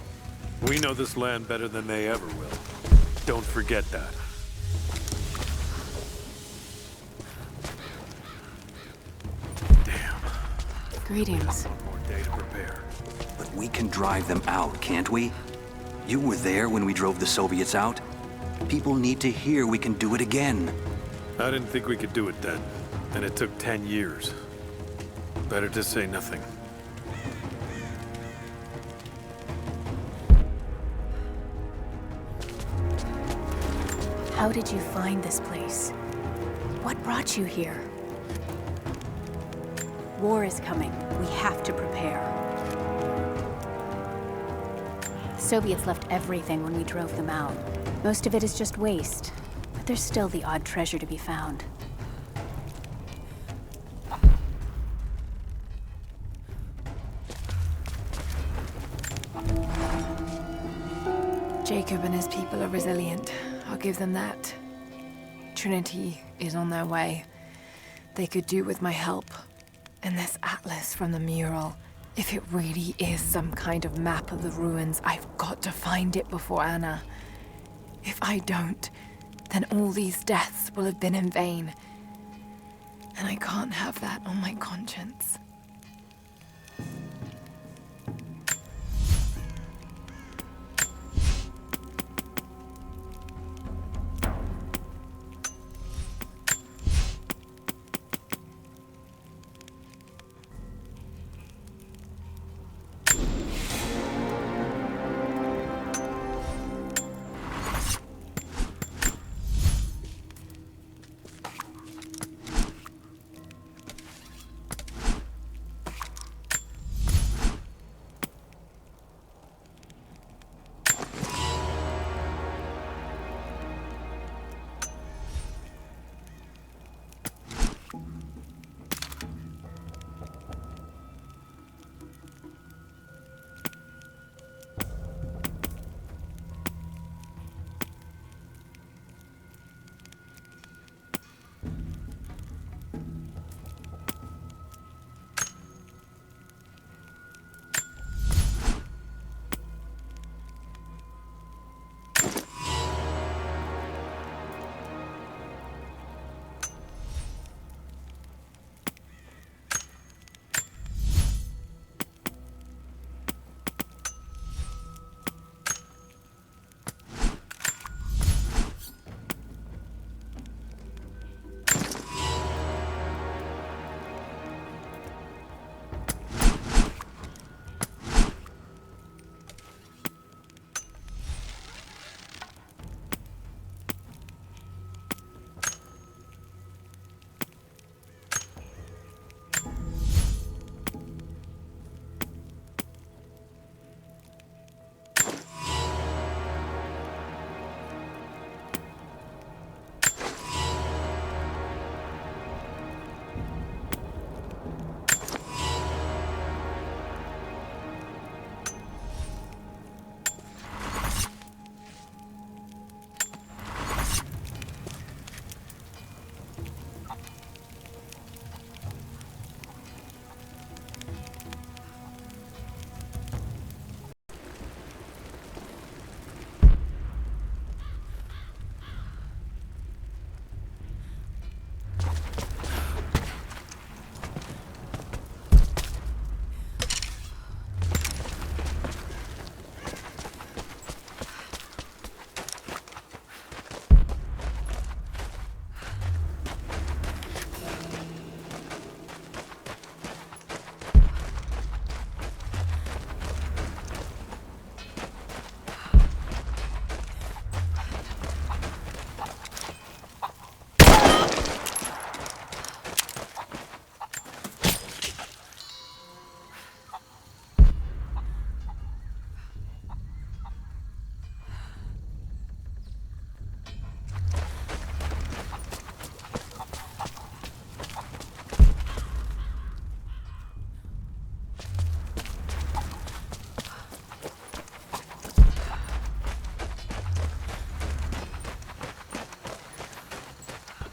We know this land better than they ever will. Don't forget that. Damn. Greetings. One more day to prepare. But we can drive them out, can't we? You were there when we drove the Soviets out. People need to hear we can do it again. I didn't think we could do it then, and it took 10 years. Better to say nothing. How did you find this place? What brought you here? War is coming. We have to prepare. The Soviets left everything when we drove them out. Most of it is just waste. But there's still the odd treasure to be found. Jacob and his people are resilient. I'll give them that. Trinity is on their way. They could do with my help. And this atlas from the mural. If it really is some kind of map of the ruins, I've got to find it before Anna. If I don't, then all these deaths will have been in vain. And I can't have that on my conscience.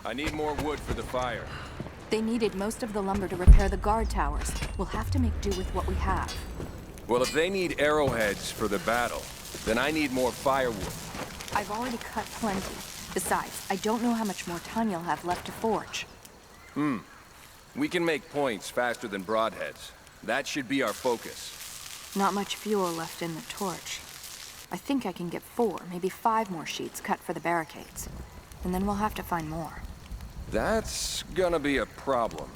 I need more wood for the fire. They needed most of the lumber to repair the guard towers. We'll have to make do with what we have. Well, if they need arrowheads for the battle, then I need more firewood. I've already cut plenty. Besides, I don't know how much more time you'll have left to forge. We can make points faster than broadheads. That should be our focus. Not much fuel left in the torch. I think I can get 4, maybe 5 more sheets cut for the barricades. And then we'll have to find more. That's gonna be a problem.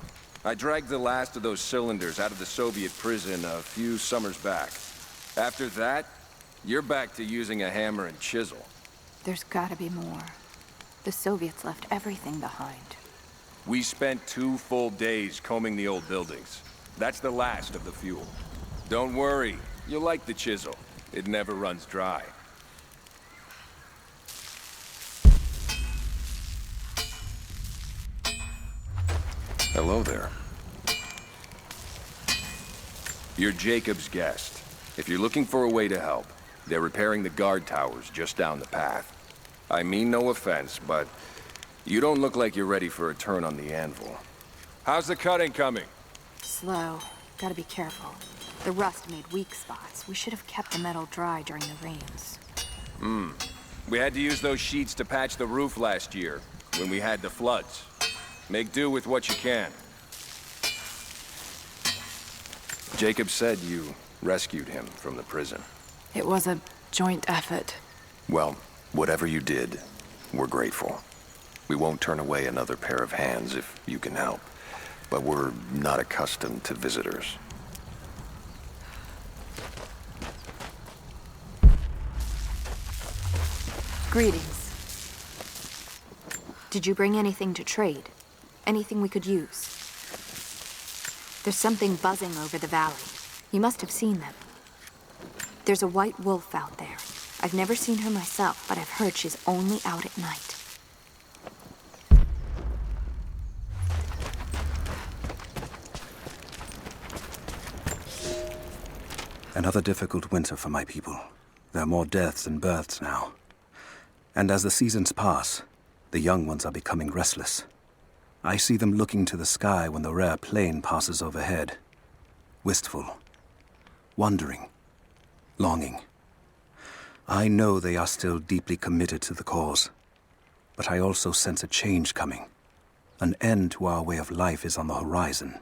I dragged the last of those cylinders out of the Soviet prison a few summers back. After that, you're back to using a hammer and chisel. There's gotta be more. The Soviets left everything behind. We spent 2 full days combing the old buildings. That's the last of the fuel. Don't worry, you'll like the chisel. It never runs dry. Hello there. You're Jacob's guest. If you're looking for a way to help, they're repairing the guard towers just down the path. I mean no offense, but you don't look like you're ready for a turn on the anvil. How's the cutting coming? Slow. Gotta be careful. The rust made weak spots. We should have kept the metal dry during the rains. We had to use those sheets to patch the roof last year, when we had the floods. Make do with what you can. Jacob said you rescued him from the prison. It was a joint effort. Well, whatever you did, we're grateful. We won't turn away another pair of hands if you can help. But we're not accustomed to visitors. Greetings. Did you bring anything to trade? Anything we could use? There's something buzzing over the valley. You must have seen them. There's a white wolf out there. I've never seen her myself, but I've heard she's only out at night. Another difficult winter for my people. There are more deaths than births now. And as the seasons pass, the young ones are becoming restless. I see them looking to the sky when the rare plane passes overhead. Wistful. Wondering. Longing. I know they are still deeply committed to the cause. But I also sense a change coming. An end to our way of life is on the horizon.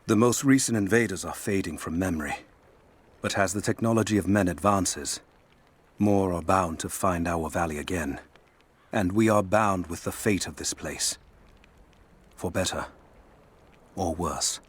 The most recent invaders are fading from memory. But as the technology of men advances, more are bound to find our valley again. And we are bound with the fate of this place. For better or worse.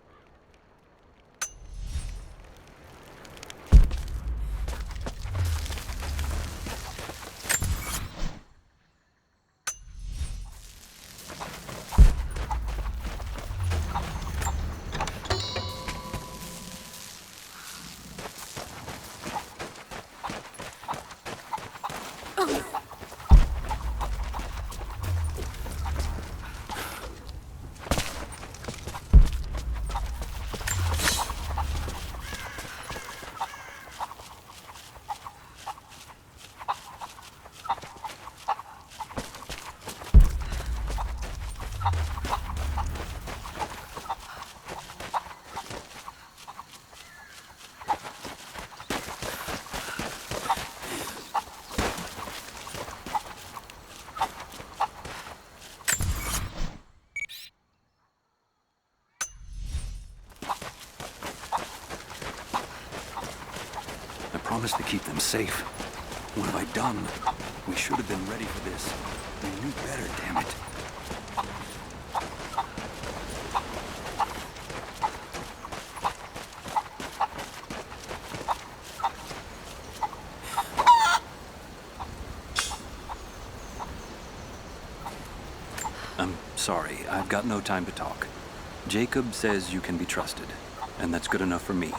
I promised to keep them safe. What have I done? We should have been ready for this. We knew better, damn it. I'm sorry, I've got no time to talk. Jacob says you can be trusted, and that's good enough for me.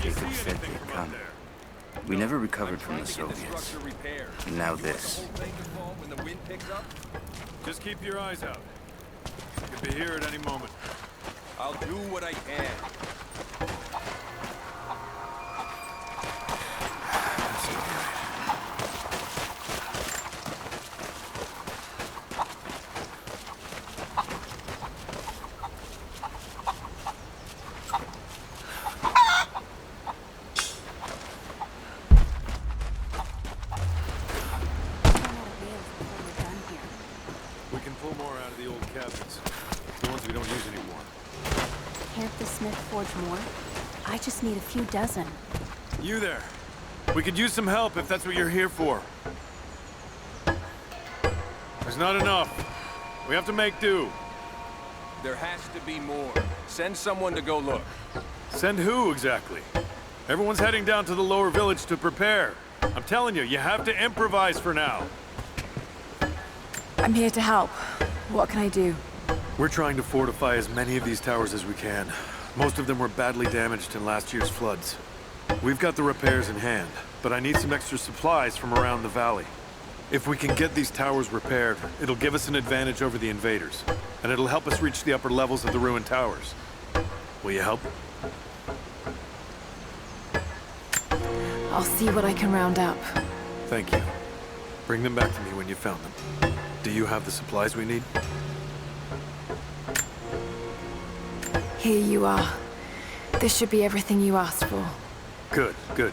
Jacob said they'd come. We never recovered from the Soviets. And now this. Just keep your eyes out. You could be here at any moment. I'll do what I can. We can pull more out of the old cabinets. The ones we don't use anymore. Can't the smith forge more? I just need a few dozen. You there. We could use some help if that's what you're here for. There's not enough. We have to make do. There has to be more. Send someone to go look. Send who, exactly? Everyone's heading down to the lower village to prepare. I'm telling you, you have to improvise for now. I'm here to help. What can I do? We're trying to fortify as many of these towers as we can. Most of them were badly damaged in last year's floods. We've got the repairs in hand, but I need some extra supplies from around the valley. If we can get these towers repaired, it'll give us an advantage over the invaders, and it'll help us reach the upper levels of the ruined towers. Will you help? I'll see what I can round up. Thank you. Bring them back to me when you found them. Do you have the supplies we need? Here you are. This should be everything you asked for. Good, good.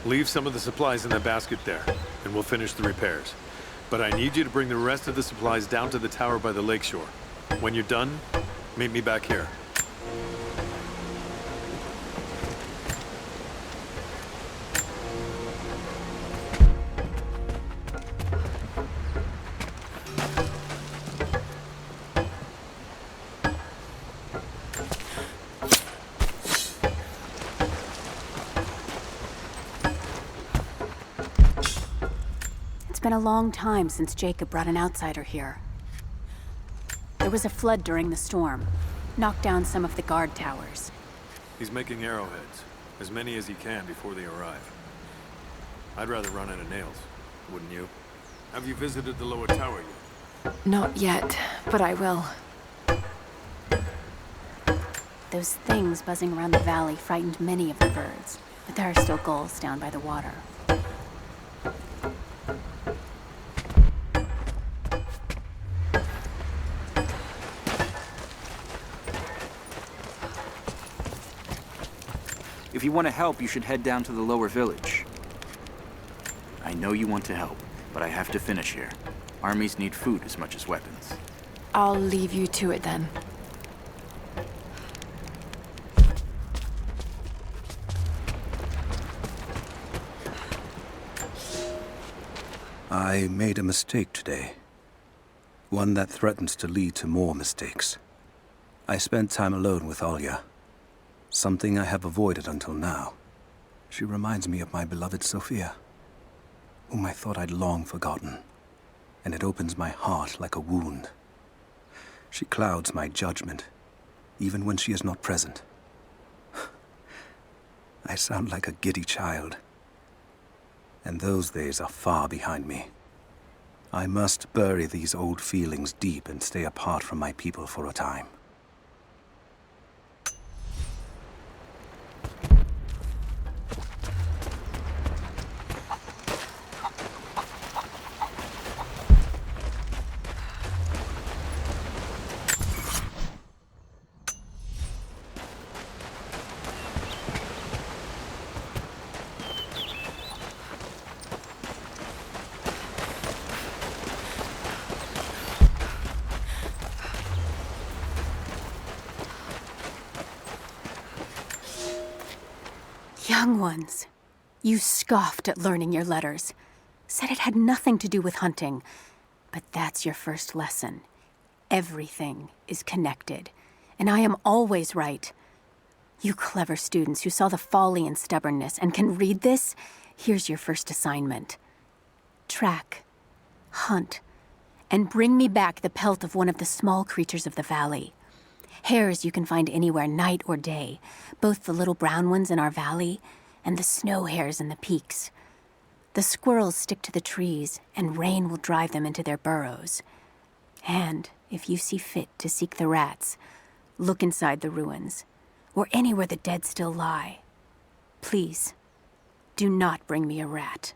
Leave some of the supplies in the basket there, and we'll finish the repairs. But I need you to bring the rest of the supplies down to the tower by the lakeshore. When you're done, meet me back here. It's been a long time since Jacob brought an outsider here. There was a flood during the storm. Knocked down some of the guard towers. He's making arrowheads. As many as he can before they arrive. I'd rather run out of nails, wouldn't you? Have you visited the lower tower yet? Not yet, but I will. Those things buzzing around the valley frightened many of the birds, but there are still gulls down by the water. If you want to help, you should head down to the lower village. I know you want to help, but I have to finish here. Armies need food as much as weapons. I'll leave you to it then. I made a mistake today. One that threatens to lead to more mistakes. I spent time alone with Olya. Something I have avoided until now. She reminds me of my beloved Sophia, whom I thought I'd long forgotten, and it opens my heart like a wound. She clouds my judgment, even when she is not present. I sound like a giddy child, and those days are far behind me. I must bury these old feelings deep and stay apart from my people for a time. Young ones, you scoffed at learning your letters. Said it had nothing to do with hunting. But that's your first lesson. Everything is connected, and I am always right. You clever students who saw the folly and stubbornness and can read this, here's your first assignment. Track, hunt, and bring me back the pelt of one of the small creatures of the valley. Hares you can find anywhere, night or day, both the little brown ones in our valley and the snow hares in the peaks. The squirrels stick to the trees, and rain will drive them into their burrows. And if you see fit to seek the rats, look inside the ruins, or anywhere the dead still lie. Please, do not bring me a rat.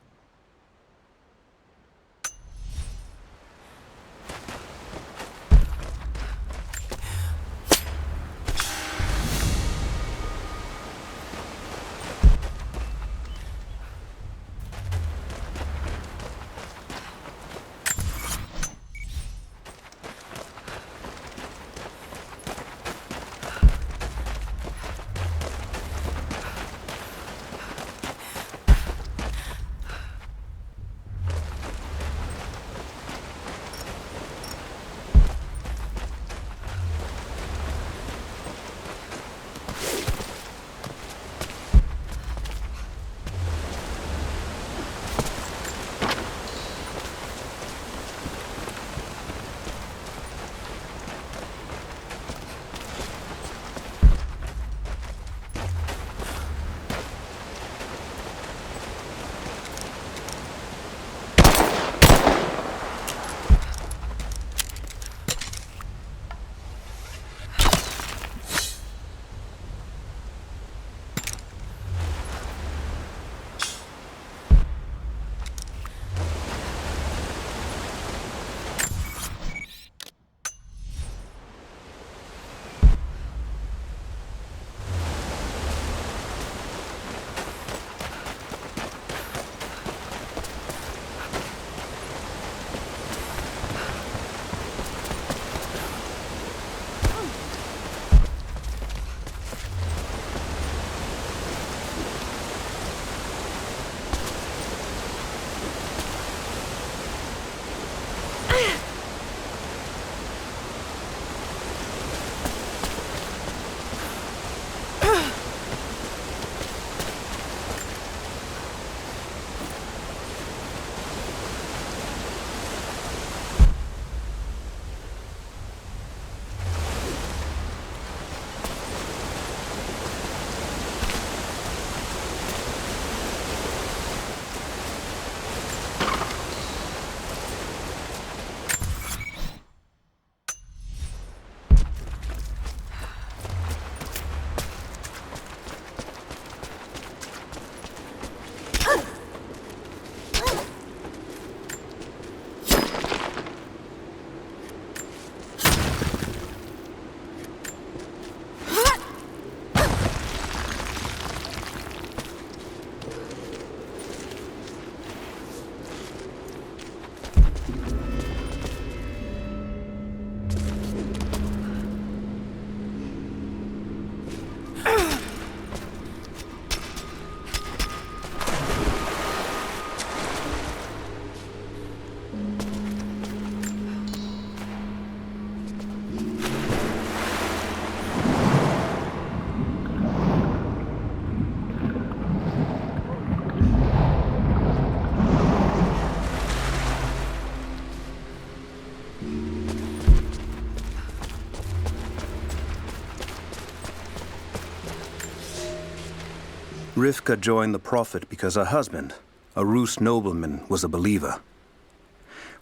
Rivka joined the Prophet because her husband, a Rus nobleman, was a believer.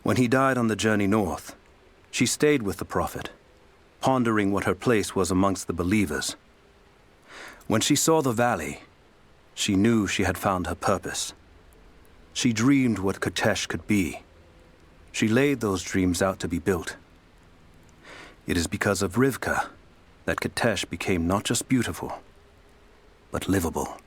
When he died on the journey north, she stayed with the Prophet, pondering what her place was amongst the believers. When she saw the valley, she knew she had found her purpose. She dreamed what Kitezh could be. She laid those dreams out to be built. It is because of Rivka that Kitezh became not just beautiful, but livable.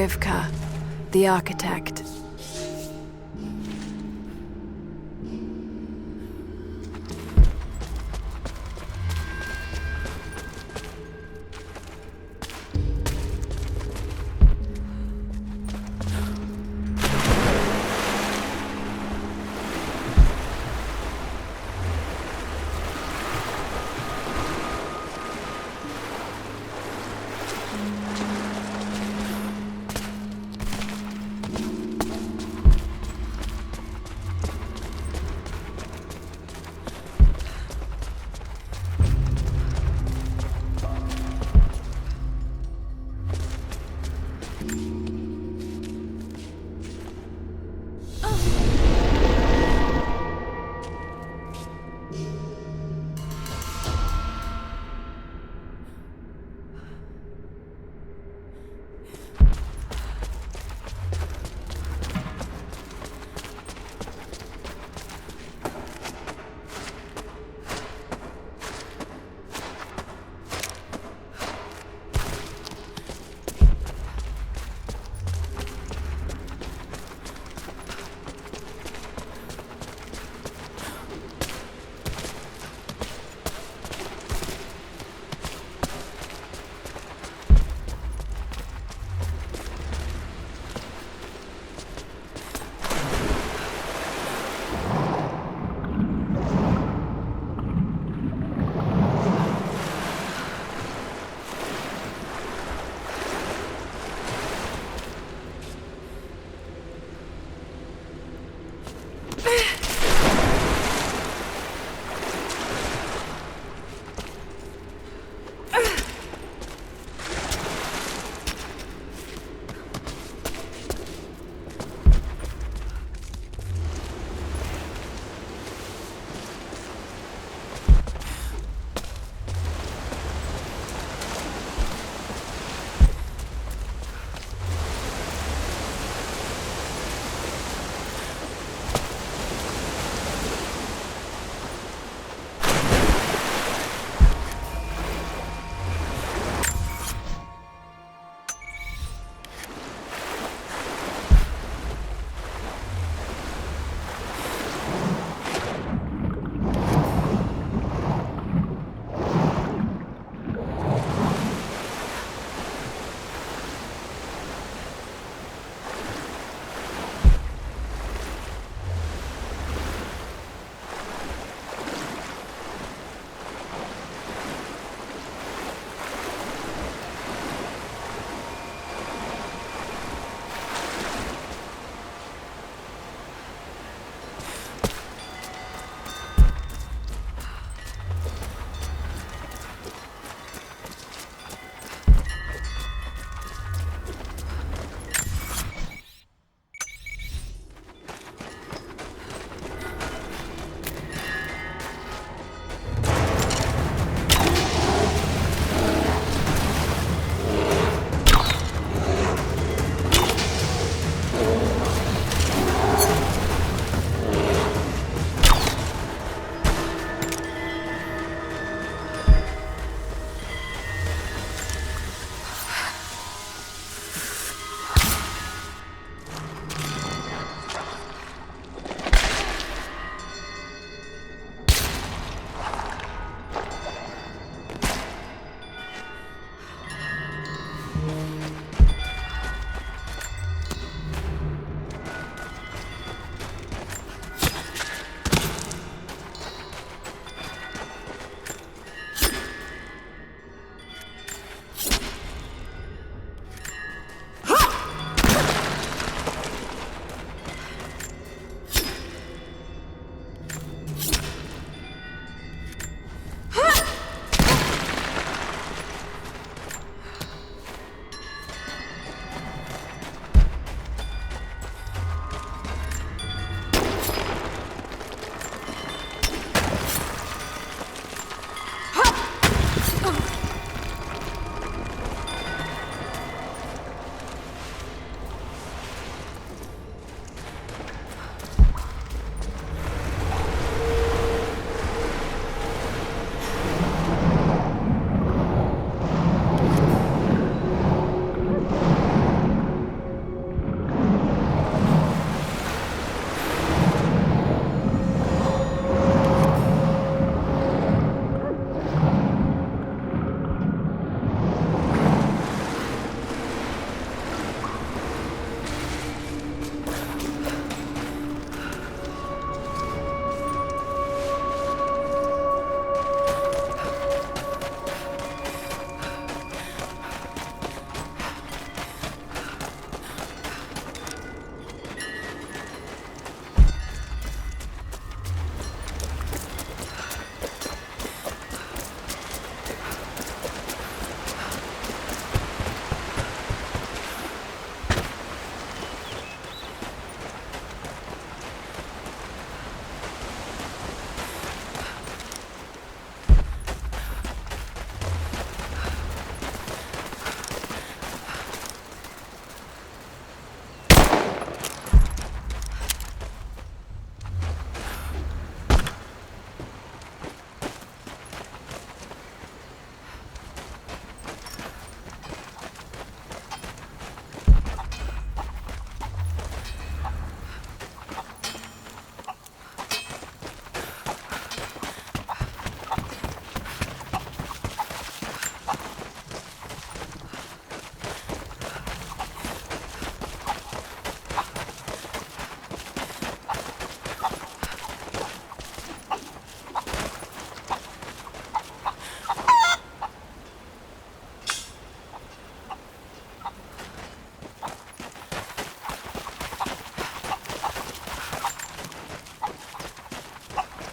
Rivka, the architect.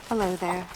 Hello there.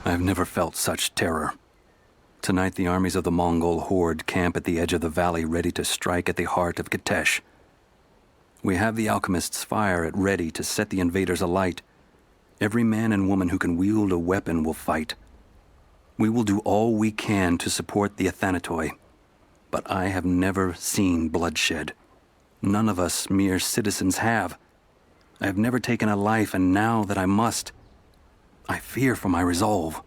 I have never felt such terror. Tonight, the armies of the Mongol horde camp at the edge of the valley, ready to strike at the heart of Kitezh. We have the alchemist's fire at ready to set the invaders alight. Every man and woman who can wield a weapon will fight. We will do all we can to support the Athanatoi. But I have never seen bloodshed. None of us mere citizens have. I have never taken a life, and now that I must, I fear for my resolve.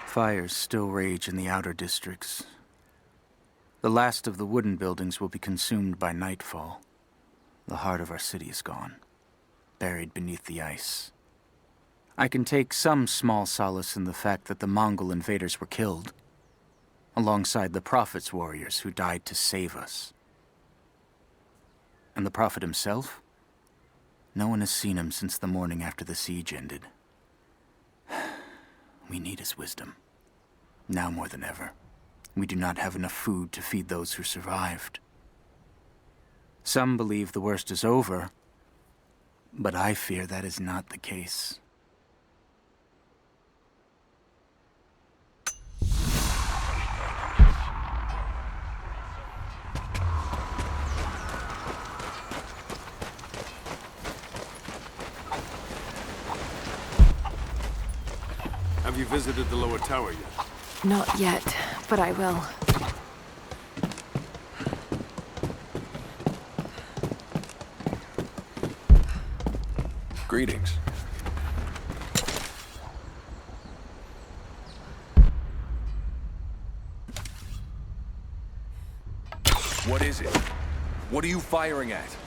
Fires still rage in the outer districts. The last of the wooden buildings will be consumed by nightfall. The heart of our city is gone, buried beneath the ice. I can take some small solace in the fact that the Mongol invaders were killed, alongside the Prophet's warriors who died to save us. And the Prophet himself? No one has seen him since the morning after the siege ended. We need his wisdom. Now more than ever. We do not have enough food to feed those who survived. Some believe the worst is over, but I fear that is not the case. Have you visited the lower tower yet? Not yet, but I will. Greetings. What is it? What are you firing at?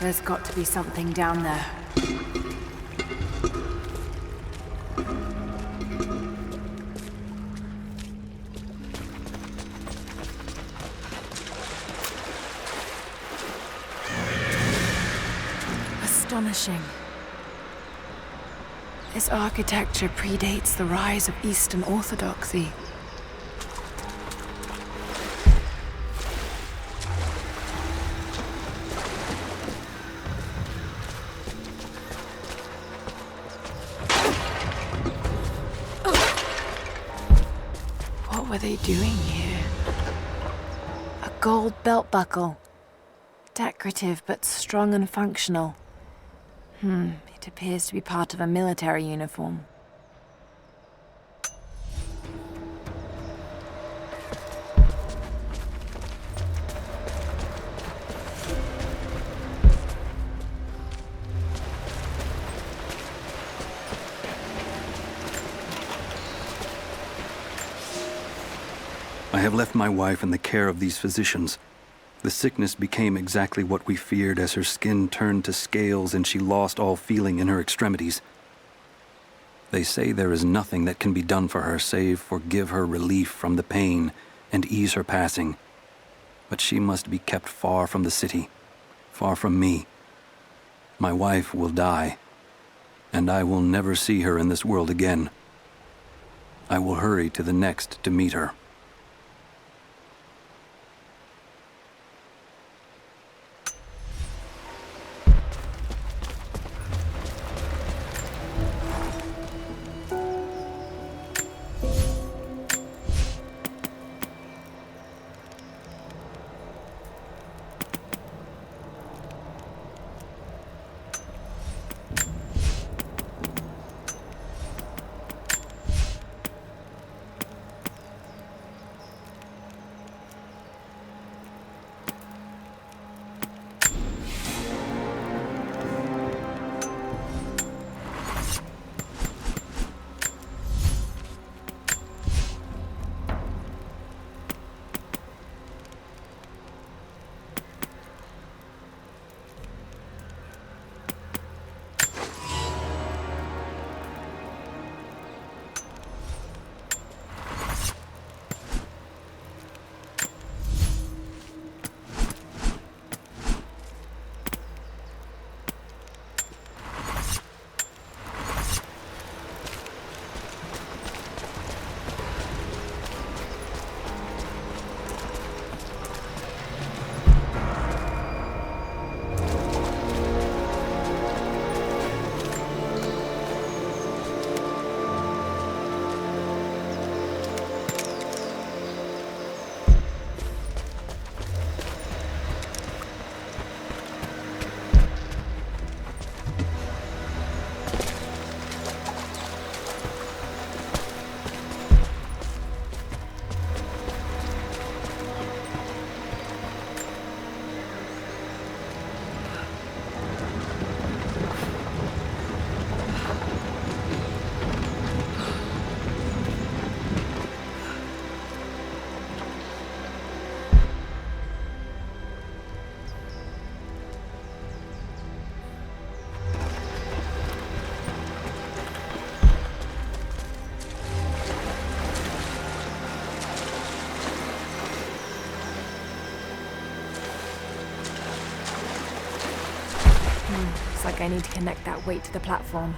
There's got to be something down there. Astonishing. This architecture predates the rise of Eastern Orthodoxy. What were they doing here? A gold belt buckle. Decorative but strong and functional. It appears to be part of a military uniform. I have left my wife in the care of these physicians. The sickness became exactly what we feared as her skin turned to scales and she lost all feeling in her extremities. They say there is nothing that can be done for her save for give her relief from the pain and ease her passing. But she must be kept far from the city, far from me. My wife will die, and I will never see her in this world again. I will hurry to the next to meet her. Looks like I need to connect that weight to the platform.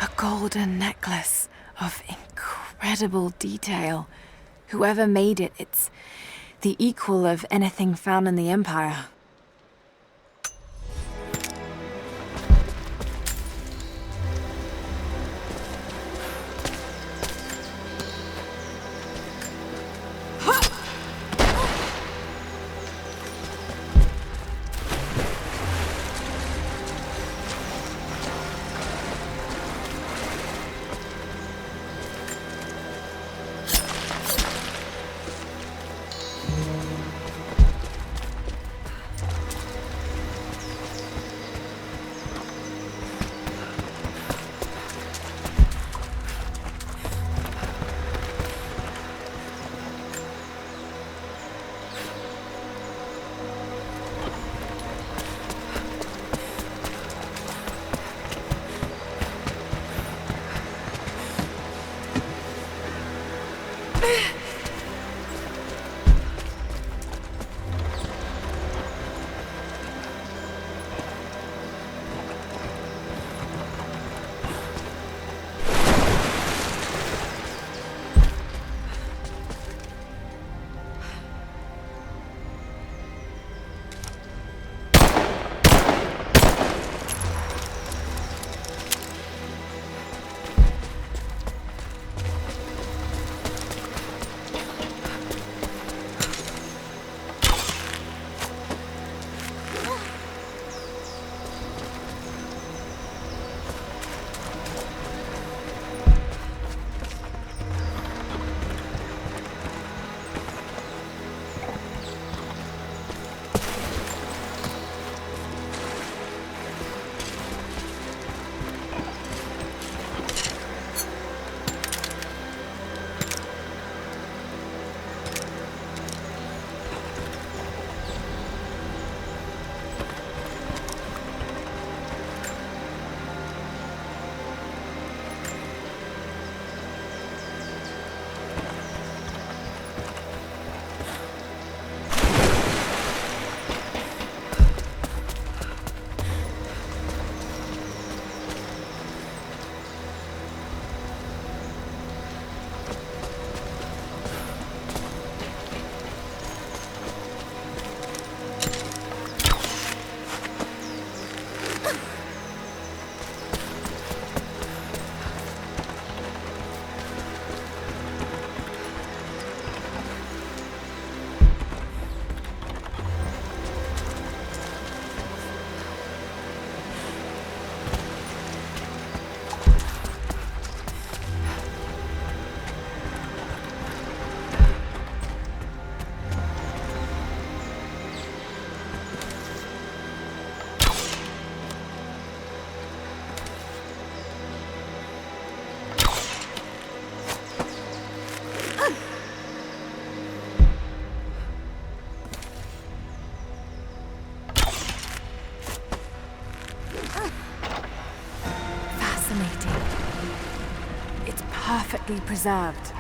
A golden necklace of incredible detail. Whoever made it, it's the equal of anything found in the Empire. Perfectly preserved.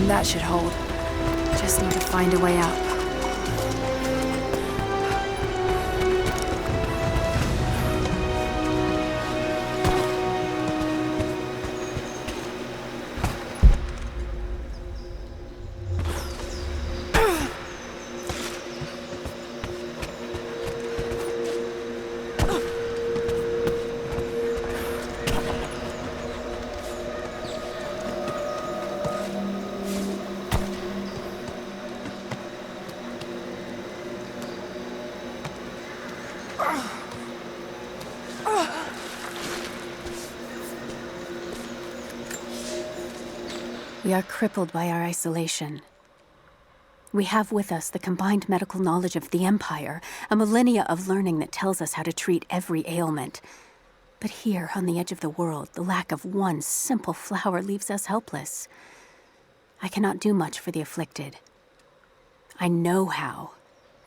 That should hold. Just need to find a way up. We are crippled by our isolation. We have with us the combined medical knowledge of the Empire, a millennia of learning that tells us how to treat every ailment. But here, on the edge of the world, the lack of one simple flower leaves us helpless. I cannot do much for the afflicted. I know how,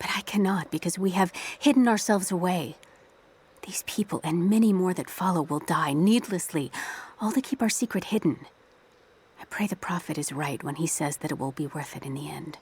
but I cannot because we have hidden ourselves away. These people and many more that follow will die needlessly, all to keep our secret hidden. I pray the prophet is right when he says that it will be worth it in the end.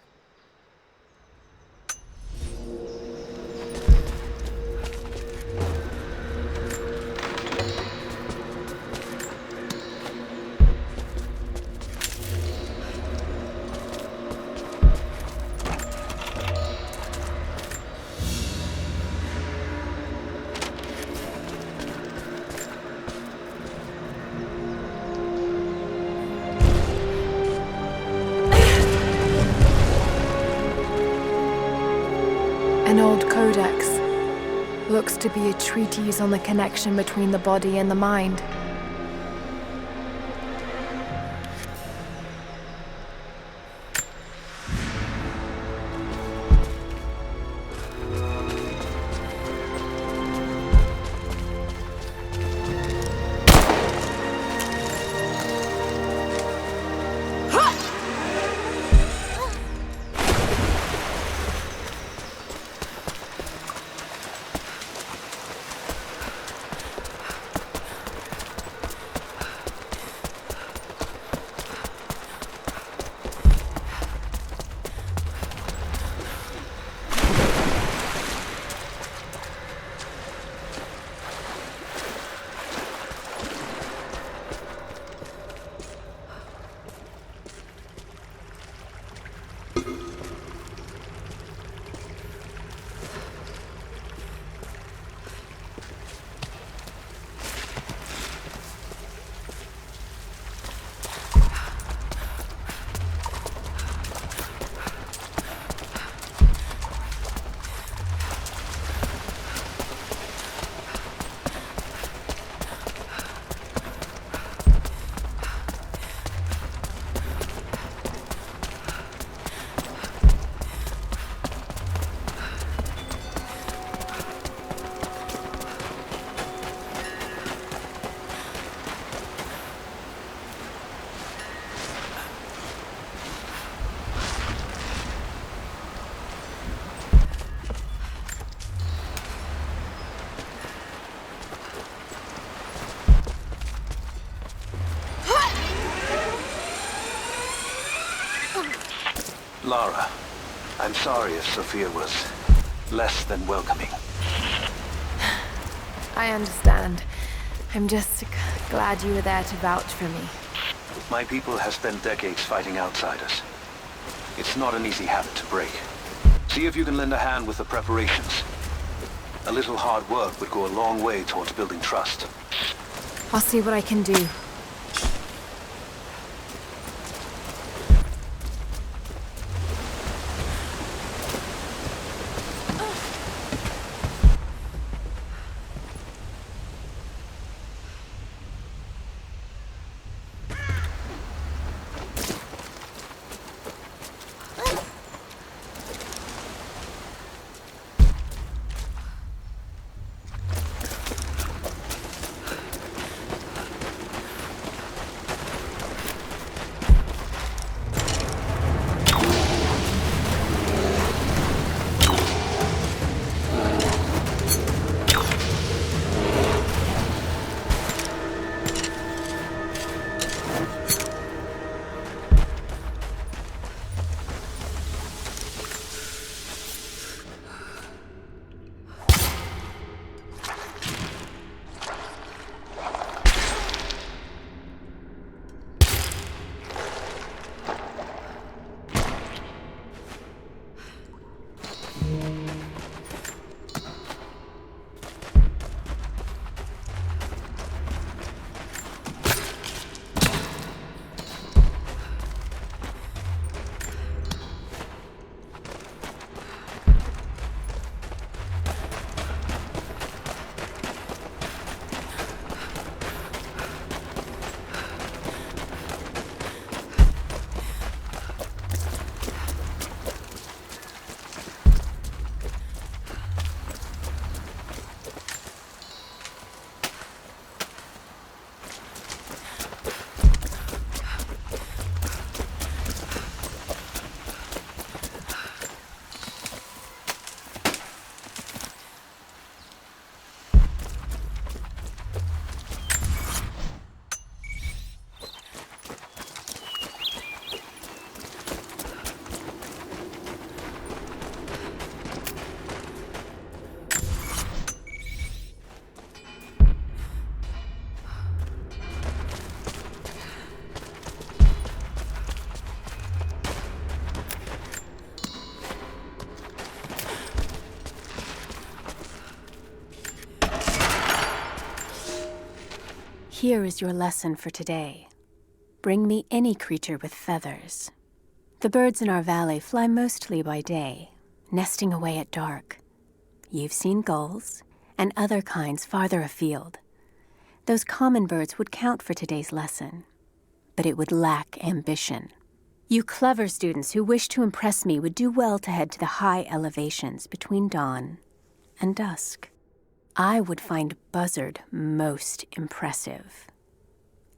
An old codex. Looks to be a treatise on the connection between the body and the mind. Lara, I'm sorry if Sophia was less than welcoming. I understand. I'm just glad you were there to vouch for me. My people have spent decades fighting outsiders. It's not an easy habit to break. See if you can lend a hand with the preparations. A little hard work would go a long way towards building trust. I'll see what I can do. Here is your lesson for today. Bring me any creature with feathers. The birds in our valley fly mostly by day, nesting away at dark. You've seen gulls and other kinds farther afield. Those common birds would count for today's lesson, but it would lack ambition. You clever students who wish to impress me would do well to head to the high elevations between dawn and dusk. I would find Buzzard most impressive.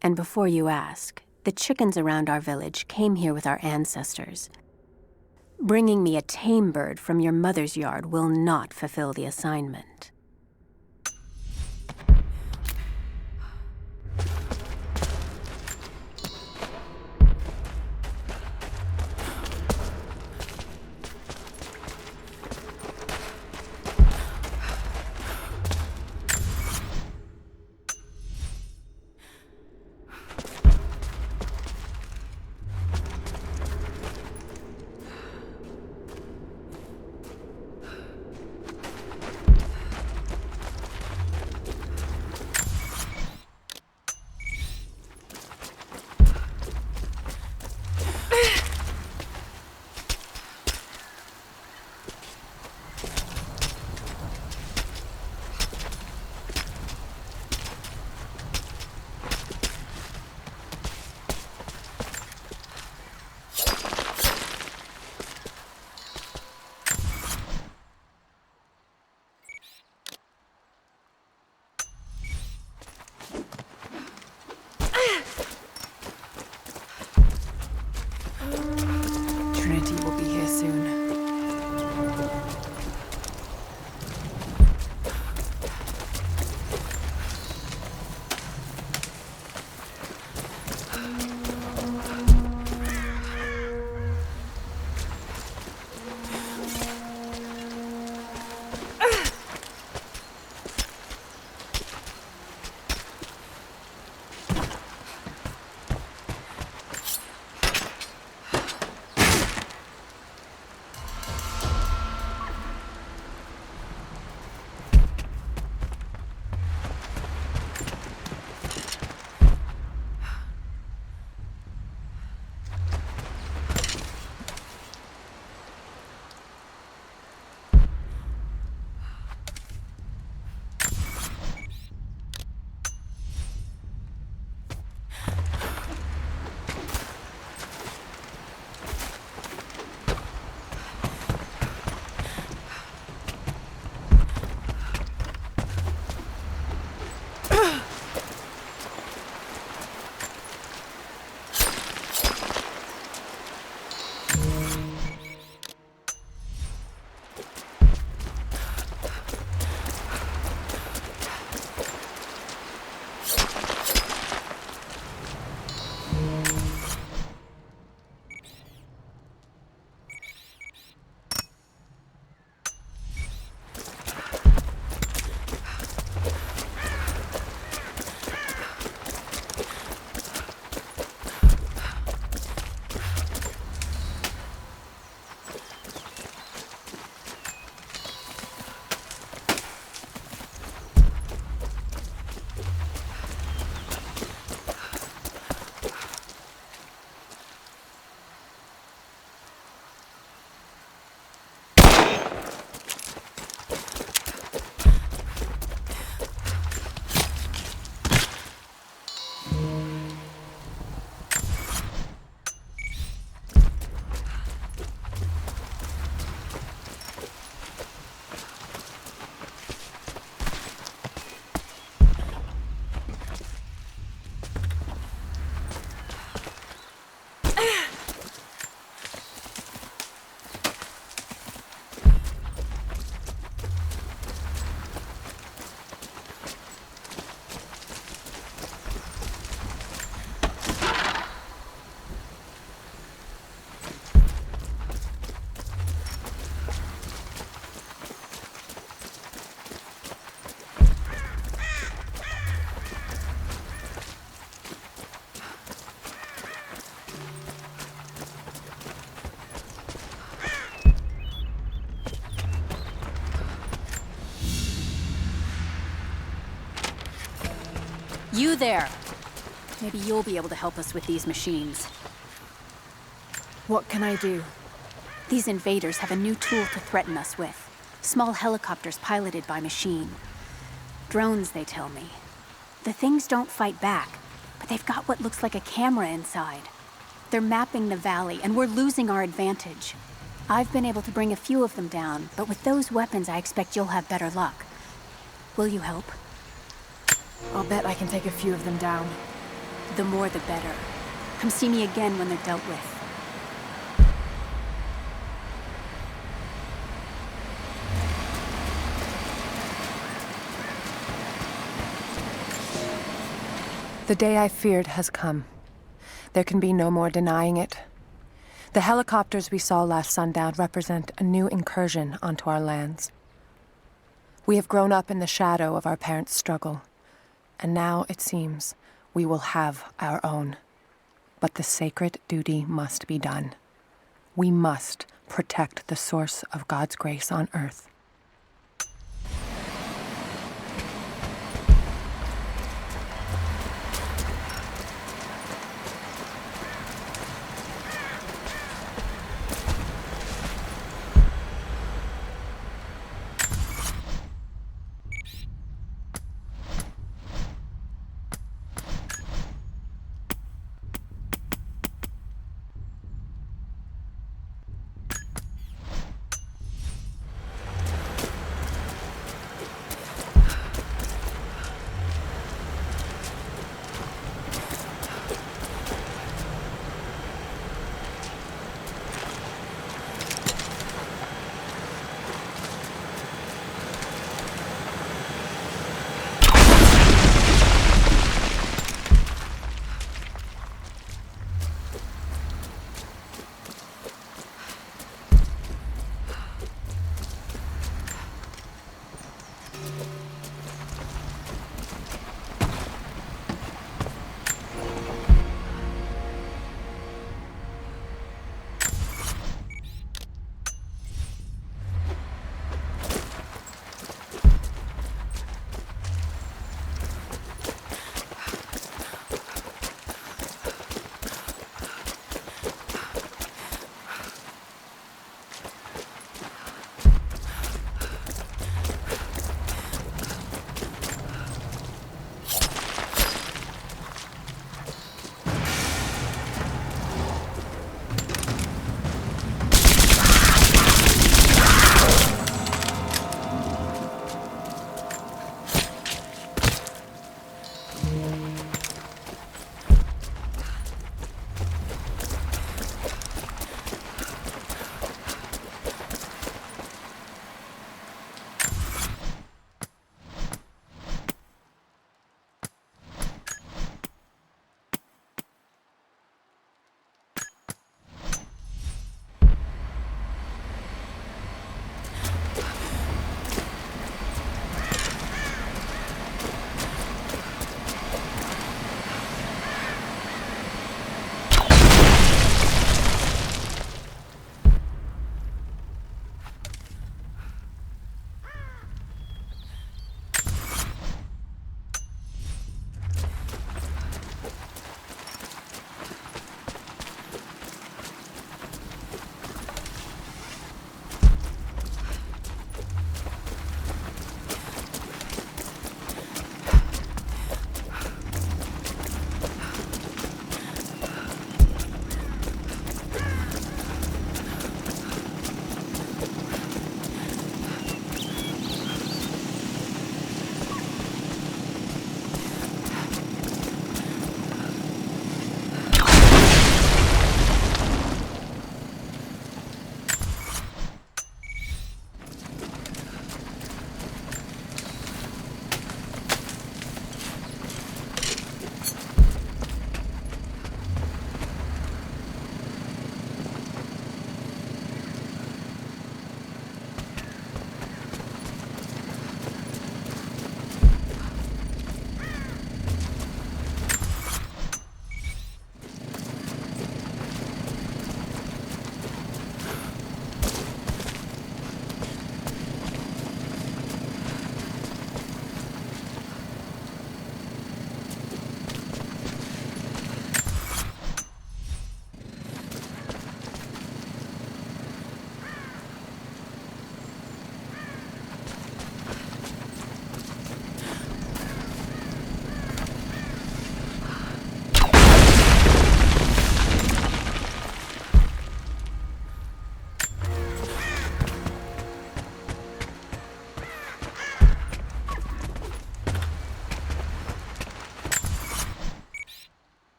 And before you ask, the chickens around our village came here with our ancestors. Bringing me a tame bird from your mother's yard will not fulfill the assignment. You there! Maybe you'll be able to help us with these machines. What can I do? These invaders have a new tool to threaten us with. Small helicopters piloted by machine. Drones, they tell me. The things don't fight back, but they've got what looks like a camera inside. They're mapping the valley, and we're losing our advantage. I've been able to bring a few of them down, but with those weapons, I expect you'll have better luck. Will you help? I'll bet I can take a few of them down. The more the better. Come see me again when they're dealt with. The day I feared has come. There can be no more denying it. The helicopters we saw last sundown represent a new incursion onto our lands. We have grown up in the shadow of our parents' struggle, and now, it seems, we will have our own. But the sacred duty must be done. We must protect the source of God's grace on earth.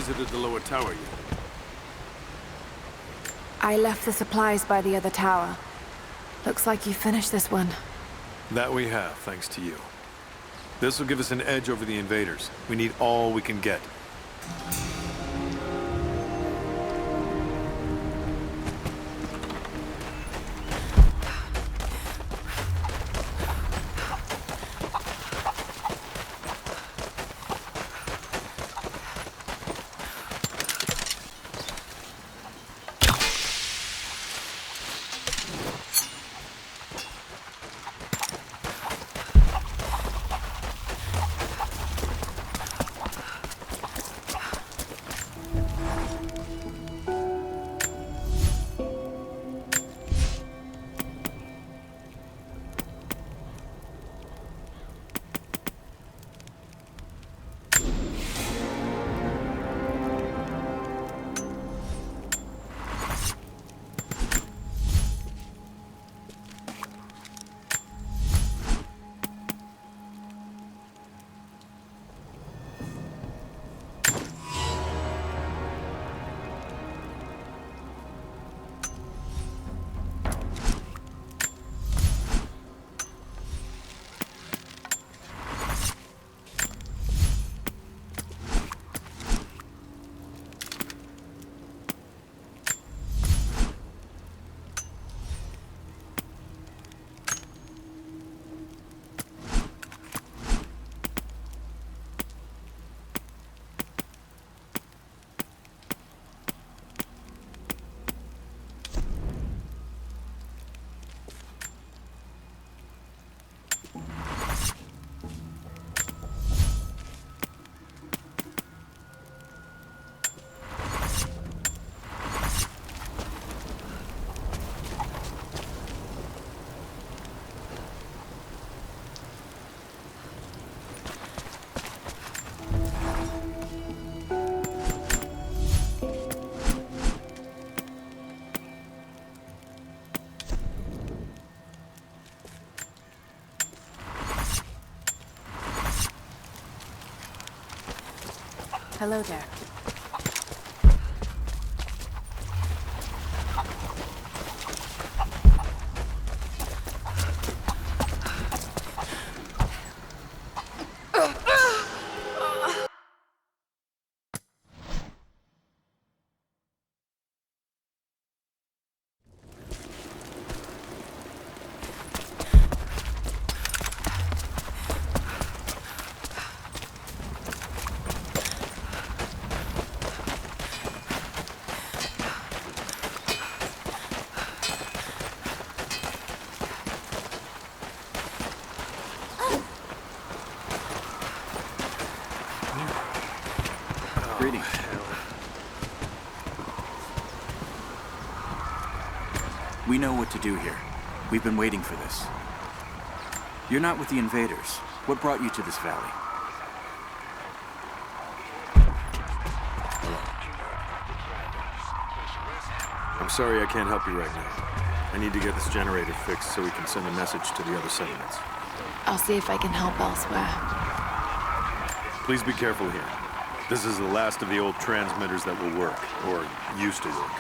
visited the lower tower yet? I left the supplies by the other tower. Looks like you finished this one. That we have, thanks to you. This will give us an edge over the invaders. We need all we can get. Hello there. Greetings. We know what to do here. We've been waiting for this. You're not with the invaders. What brought you to this valley? I'm sorry I can't help you right now. I need to get this generator fixed so we can send a message to the other settlements. I'll see if I can help elsewhere. Please be careful here. This is the last of the old transmitters that will work, or used to work.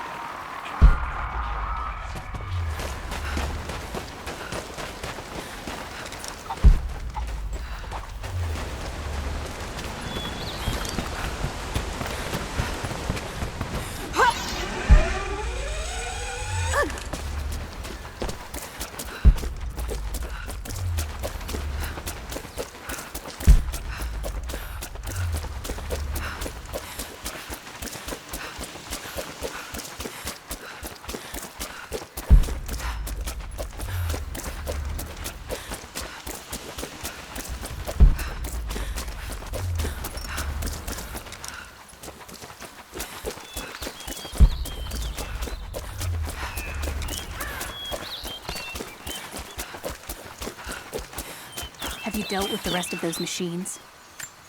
Have you dealt with the rest of those machines?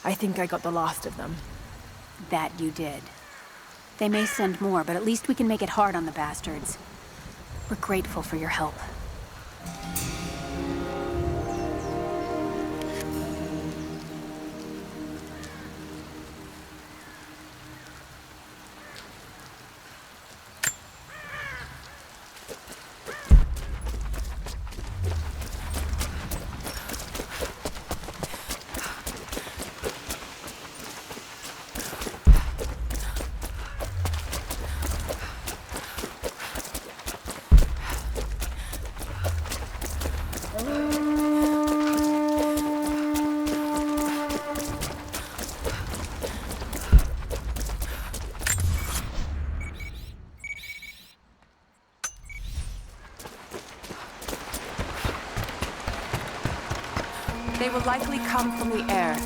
I think I got the last of them. That you did. They may send more, but at least we can make it hard on the bastards. We're grateful for your help. They will likely come from the air.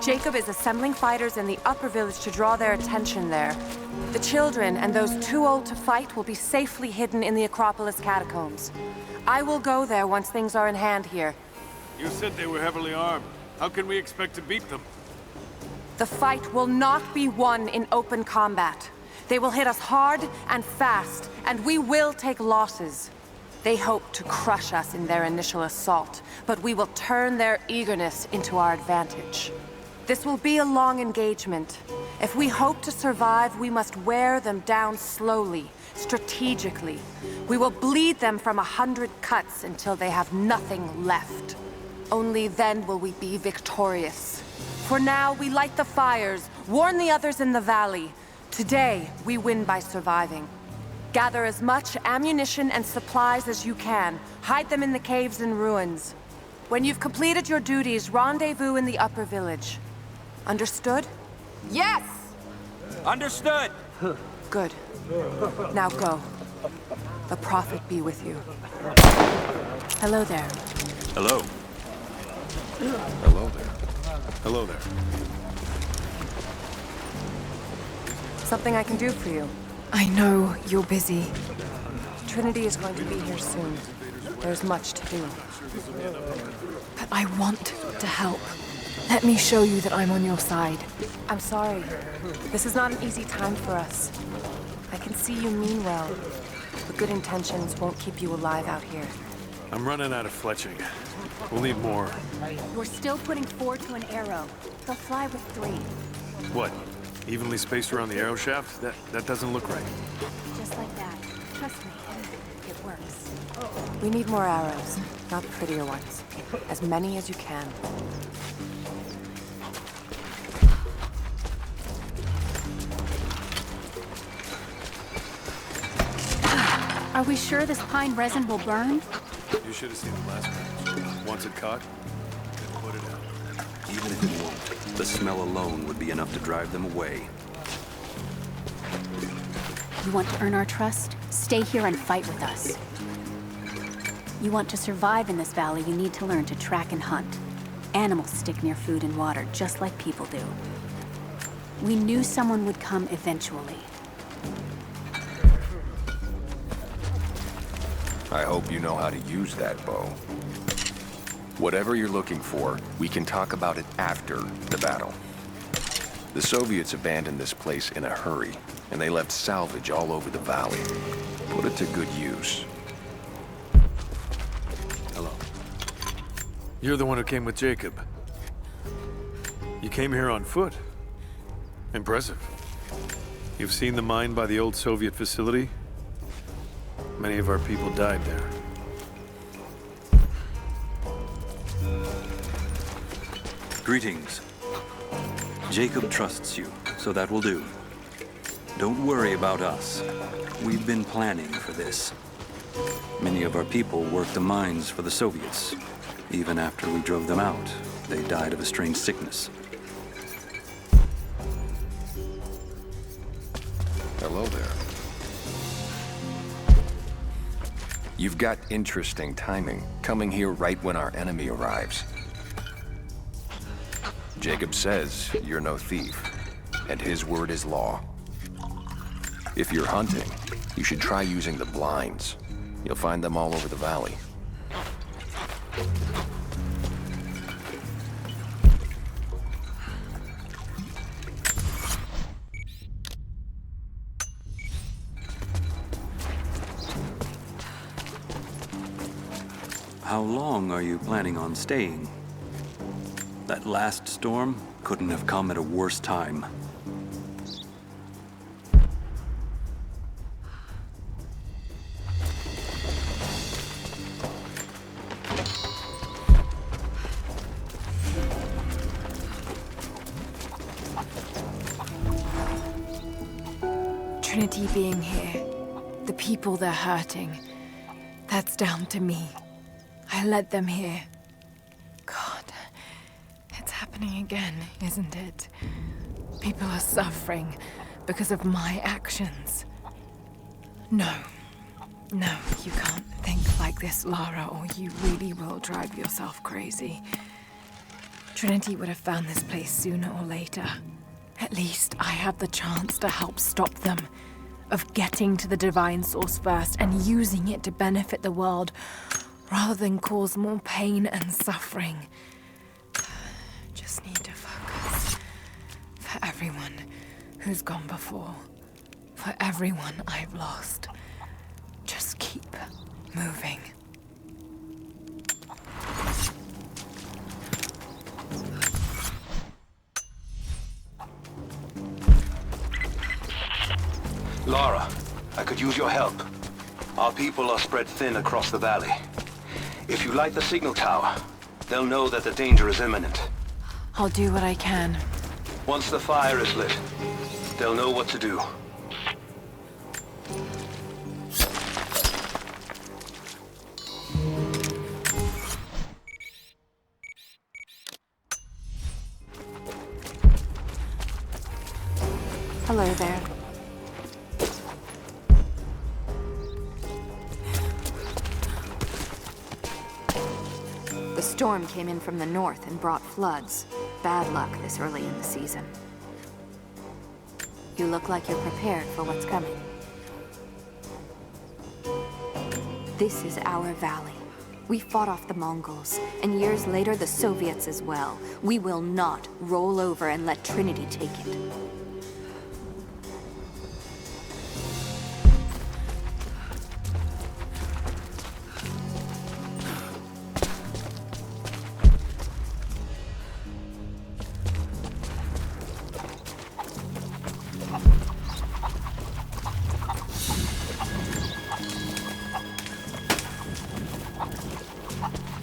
Jacob is assembling fighters in the upper village to draw their attention there. The children and those too old to fight will be safely hidden in the Acropolis catacombs. I will go there once things are in hand here. You said they were heavily armed. How can we expect to beat them? The fight will not be won in open combat. They will hit us hard and fast, and we will take losses. They hope to crush us in their initial assault, but we will turn their eagerness into our advantage. This will be a long engagement. If we hope to survive, we must wear them down slowly, strategically. We will bleed them from 100 cuts until they have nothing left. Only then will we be victorious. For now, we light the fires, warn the others in the valley. Today, we win by surviving. Gather as much ammunition and supplies as you can. Hide them in the caves and ruins. When you've completed your duties, rendezvous in the upper village. Understood? Yes! Understood! Good. Now go. The Prophet be with you. Hello there. Hello. Hello there. Hello there. Something I can do for you. I know you're busy. Trinity is going to be here soon. There's much to do. But I want to help. Let me show you that I'm on your side. I'm sorry. This is not an easy time for us. I can see you mean well, but good intentions won't keep you alive out here. I'm running out of fletching. We'll need more. You're still putting 4 to an arrow. They'll fly with 3. What? Evenly spaced around the arrow shaft? That doesn't look right. Just like that. Trust me, it works. We need more arrows, not prettier ones. As many as you can. Are we sure this pine resin will burn? You should have seen the last batch. Once it caught, then put it out. Even if it won't, the smell alone would be enough to drive them away. You want to earn our trust? Stay here and fight with us. You want to survive in this valley, you need to learn to track and hunt. Animals stick near food and water, just like people do. We knew someone would come eventually. I hope you know how to use that bow. Whatever you're looking for, we can talk about it after the battle. The Soviets abandoned this place in a hurry, and they left salvage all over the valley. Put it to good use. Hello. You're the one who came with Jacob. You came here on foot. Impressive. You've seen the mine by the old Soviet facility? Many of our people died there. Greetings. Jacob trusts you, so that will do. Don't worry about us. We've been planning for this. Many of our people worked the mines for the Soviets. Even after we drove them out, they died of a strange sickness. Hello there. You've got interesting timing, coming here right when our enemy arrives. Jacob says you're no thief, and his word is law. If you're hunting, you should try using the blinds. You'll find them all over the valley. How long are you planning on staying? That last storm couldn't have come at a worse time. Trinity being here, the people they're hurting, that's down to me. I led them here. God, it's happening again, isn't it? People are suffering because of my actions. No, you can't think like this, Lara, or you really will drive yourself crazy. Trinity would have found this place sooner or later. At least I have the chance to help stop them. Of getting to the divine source first and using it to benefit the world, rather than cause more pain and suffering. Just need to focus. For everyone who's gone before. For everyone I've lost. Just keep moving. Lara, I could use your help. Our people are spread thin across the valley. If you light the signal tower, they'll know that the danger is imminent. I'll do what I can. Once the fire is lit, they'll know what to do. Hello there. The storm came in from the north and brought floods. Bad luck this early in the season. You look like you're prepared for what's coming. This is our valley. We fought off the Mongols, and years later the Soviets as well. We will not roll over and let Trinity take it.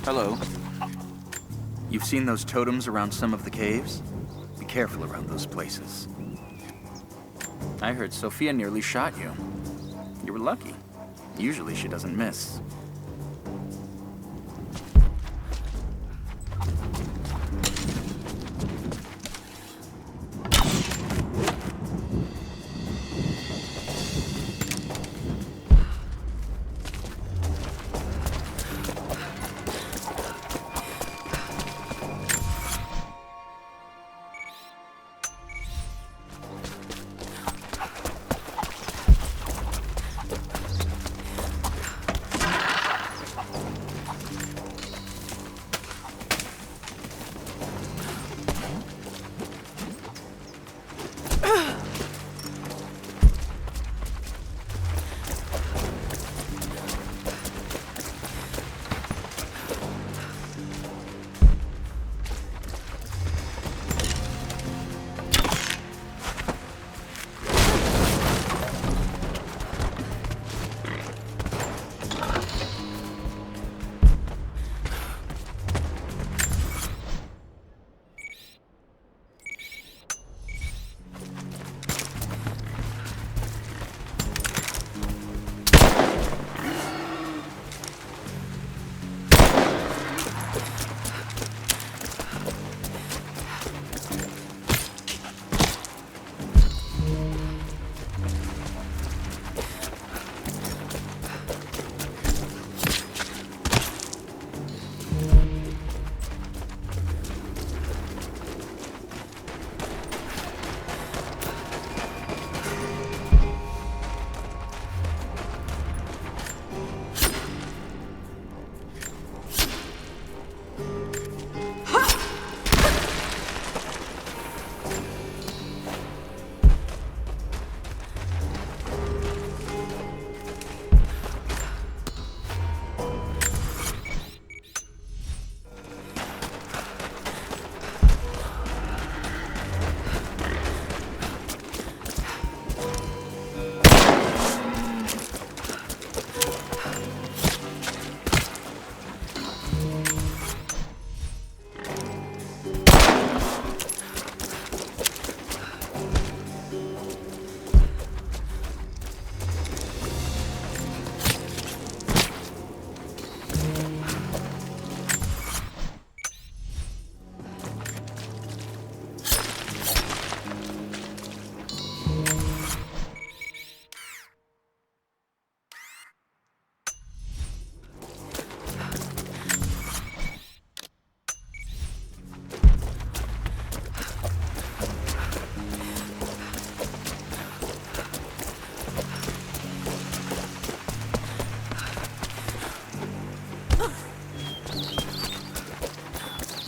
Hello. You've seen those totems around some of the caves? Be careful around those places. I heard Sophia nearly shot you. You were lucky. Usually she doesn't miss.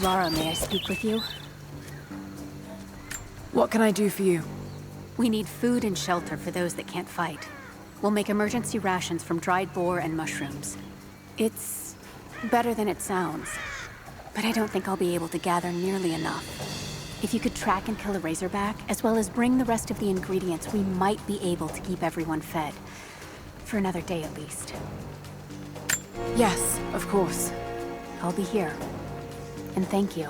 Lara, may I speak with you? What can I do for you? We need food and shelter for those that can't fight. We'll make emergency rations from dried boar and mushrooms. It's better than it sounds, but I don't think I'll be able to gather nearly enough. If you could track and kill a razorback, as well as bring the rest of the ingredients, we might be able to keep everyone fed. For another day at least. Yes, of course. I'll be here. And thank you.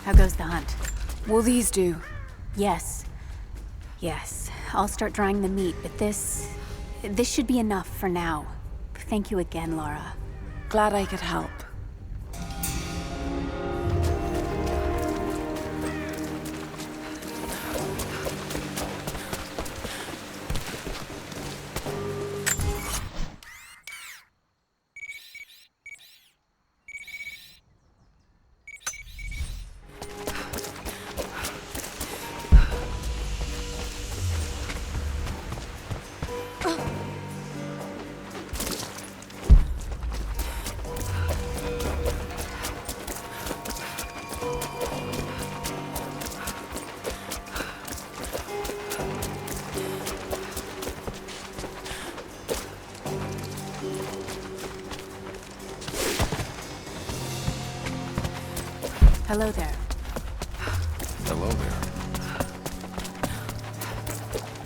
How goes the hunt? Will these do? Yes. Yes. I'll start drying the meat, but this should be enough for now. Thank you again, Lara. Glad I could help. Hello there. Hello there.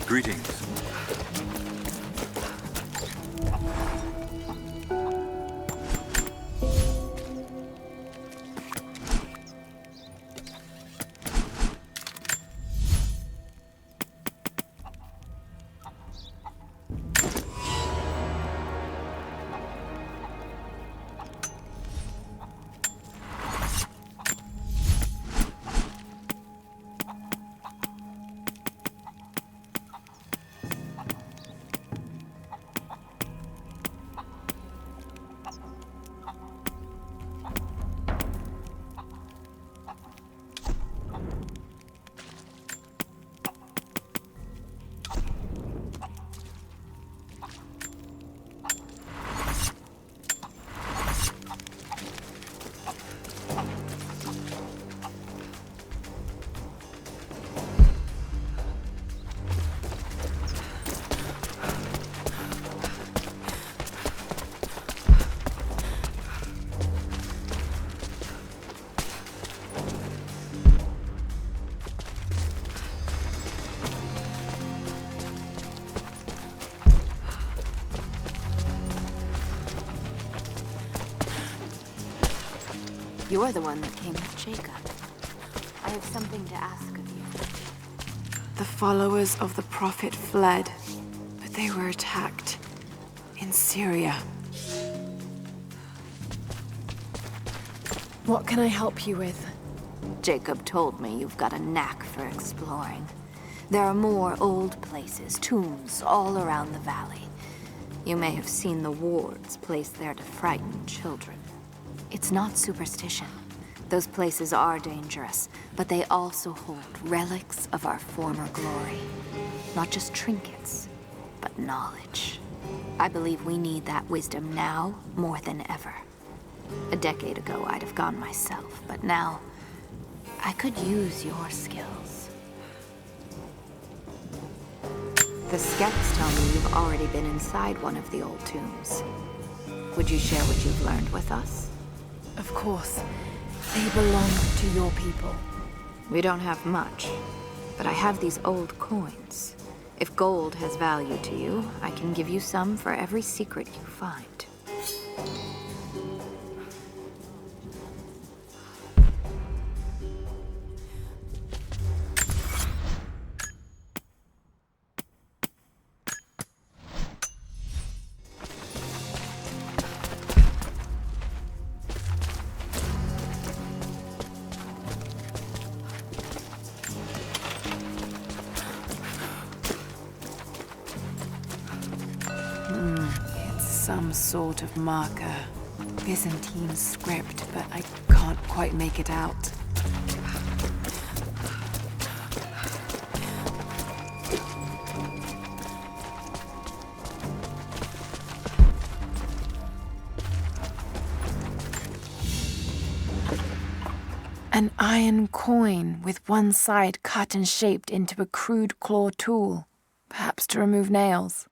Greetings. You're the one that came with Jacob. I have something to ask of you. The followers of the Prophet fled, but they were attacked in Syria. What can I help you with? Jacob told me you've got a knack for exploring. There are more old places, tombs, all around the valley. You may have seen the wards placed there to frighten children. It's not superstition. Those places are dangerous, but they also hold relics of our former glory. Not just trinkets, but knowledge. I believe we need that wisdom now more than ever. A decade ago, I'd have gone myself, but now I could use your skills. The skepts tell me you've already been inside one of the old tombs. Would you share what you've learned with us? Of course. They belong to your people. We don't have much, but I have these old coins. If gold has value to you, I can give you some for every secret you find. Some sort of marker. Byzantine script, but I can't quite make it out. An iron coin with one side cut and shaped into a crude claw tool, perhaps to remove nails.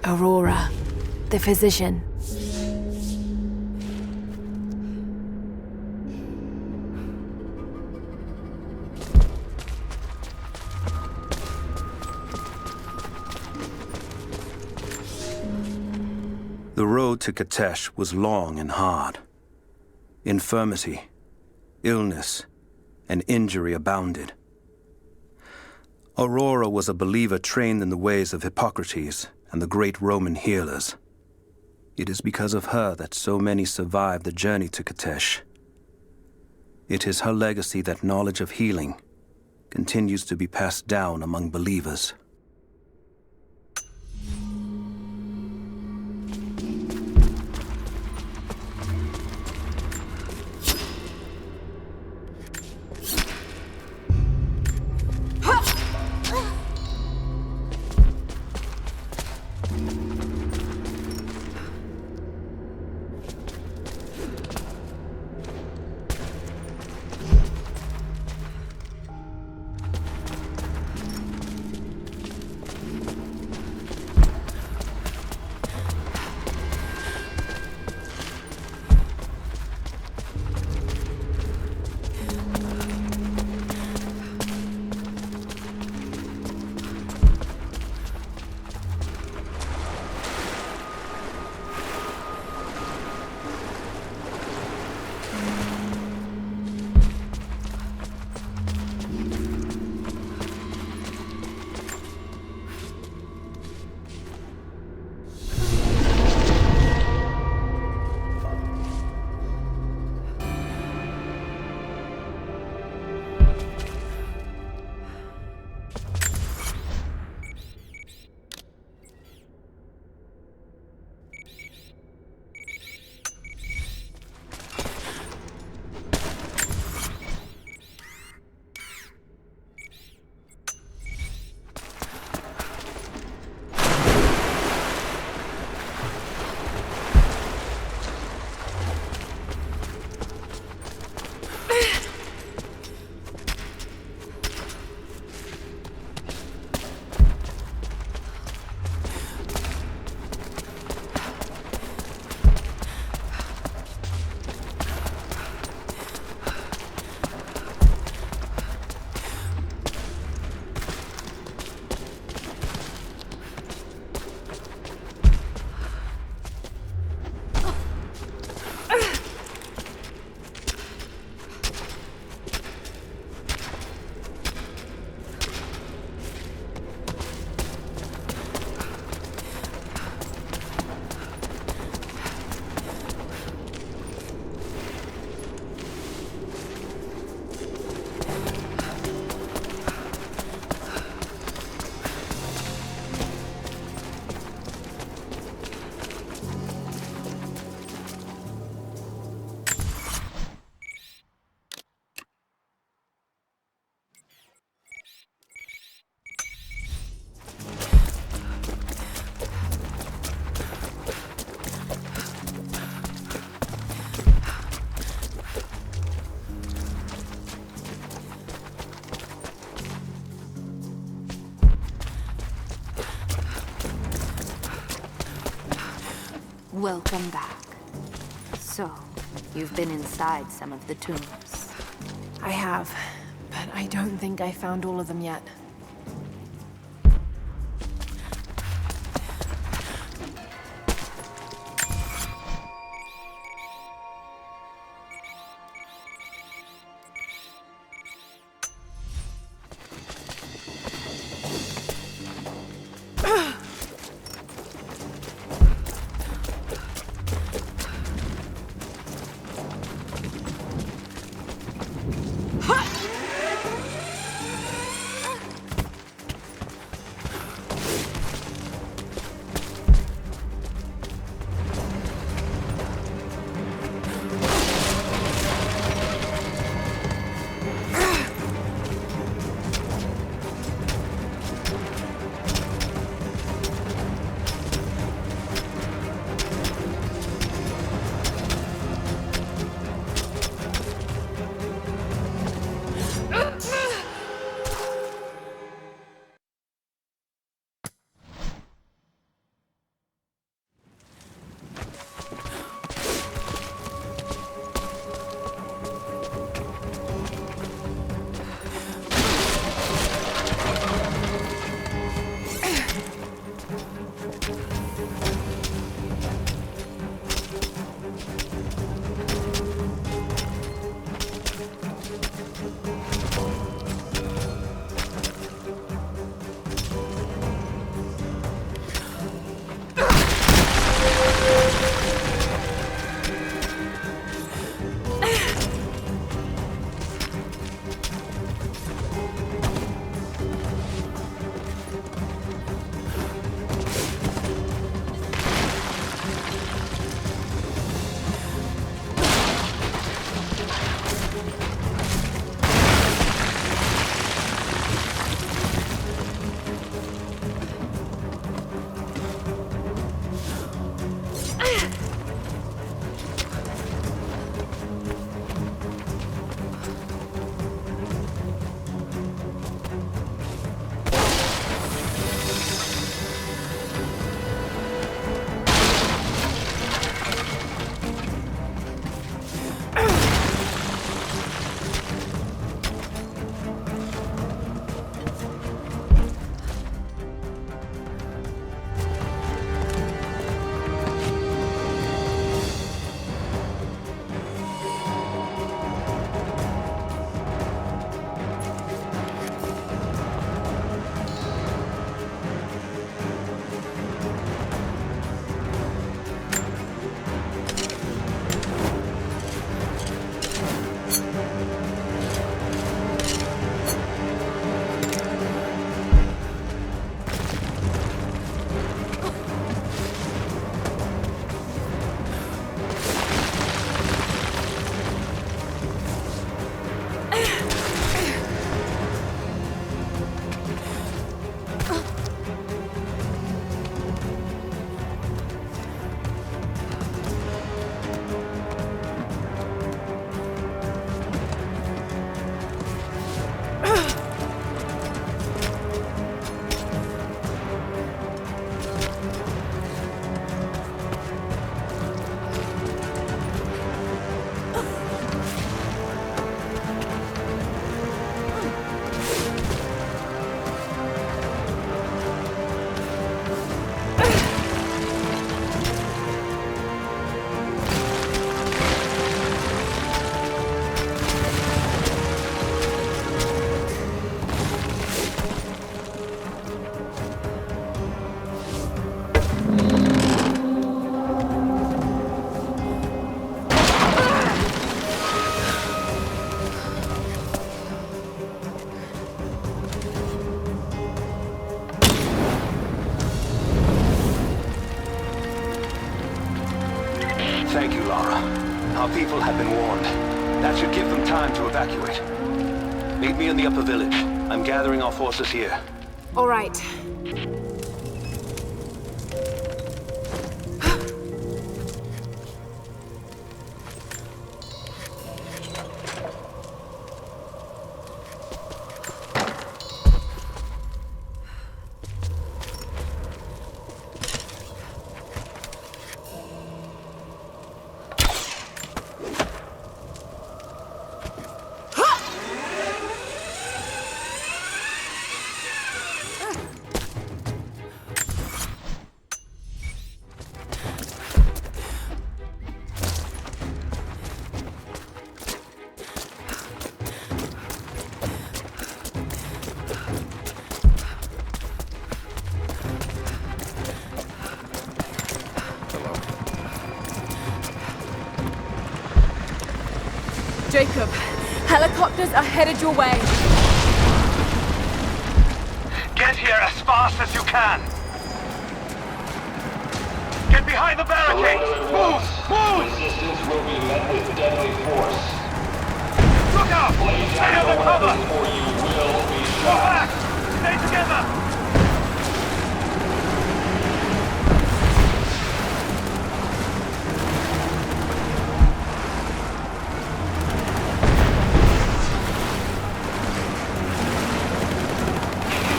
Aurora, the physician. The road to Kitezh was long and hard. Infirmity, illness, and injury abounded. Aurora was a believer trained in the ways of Hippocrates and the great Roman healers. It is because of her that so many survived the journey to Kitezh. It is her legacy that knowledge of healing continues to be passed down among believers. Welcome back. So, you've been inside some of the tombs. I have, but I don't think I found all of them yet. Thank you, Lara. Our people have been warned. That should give them time to evacuate. Meet me in the upper village. I'm gathering our forces here. All right. Jacob. Helicopters are headed your way. Get here as fast as you can. Get behind the barricades! Move! Move! Resistance will be met with deadly force. Look out! Stay under cover! Or you will be Go shot. back! Stay together!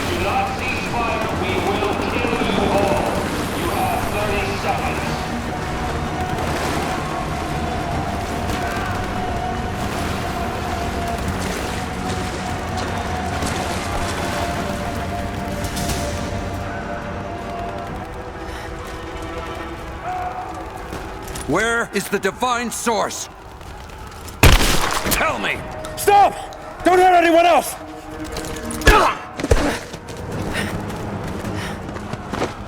Do not cease fire. We will kill you all. You have 30 seconds. Where is the divine source? Tell me! Stop! Don't hurt anyone else!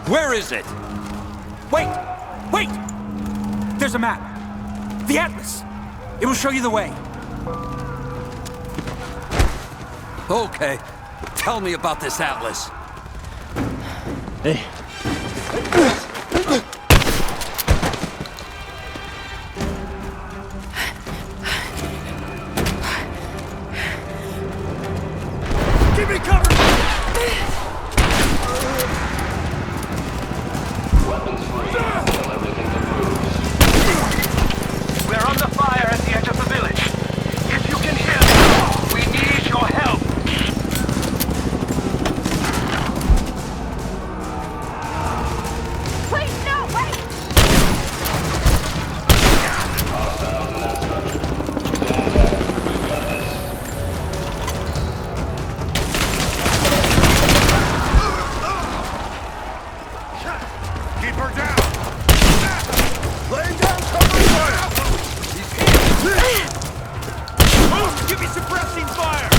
Where is it? Wait! Wait! There's a map. The Atlas. It will show you the way. Okay. Tell me about this Atlas. Hey. Give me cover! Weapons free. Kill everything that moves. We're under fire at the edge of the village. If you can hear me, we need your help. Wait, no, wait! Hostiles in that structure. Stand back. We've got this. Keep her down! Laying down cover fire! Give me suppressing fire!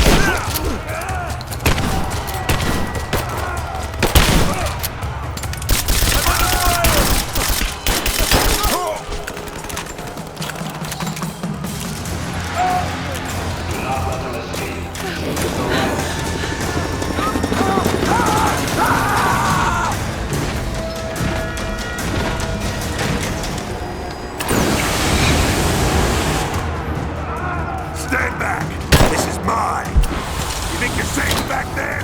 Do not let them escape. Keep the right. Stand back! This is mine! You think you're safe back there?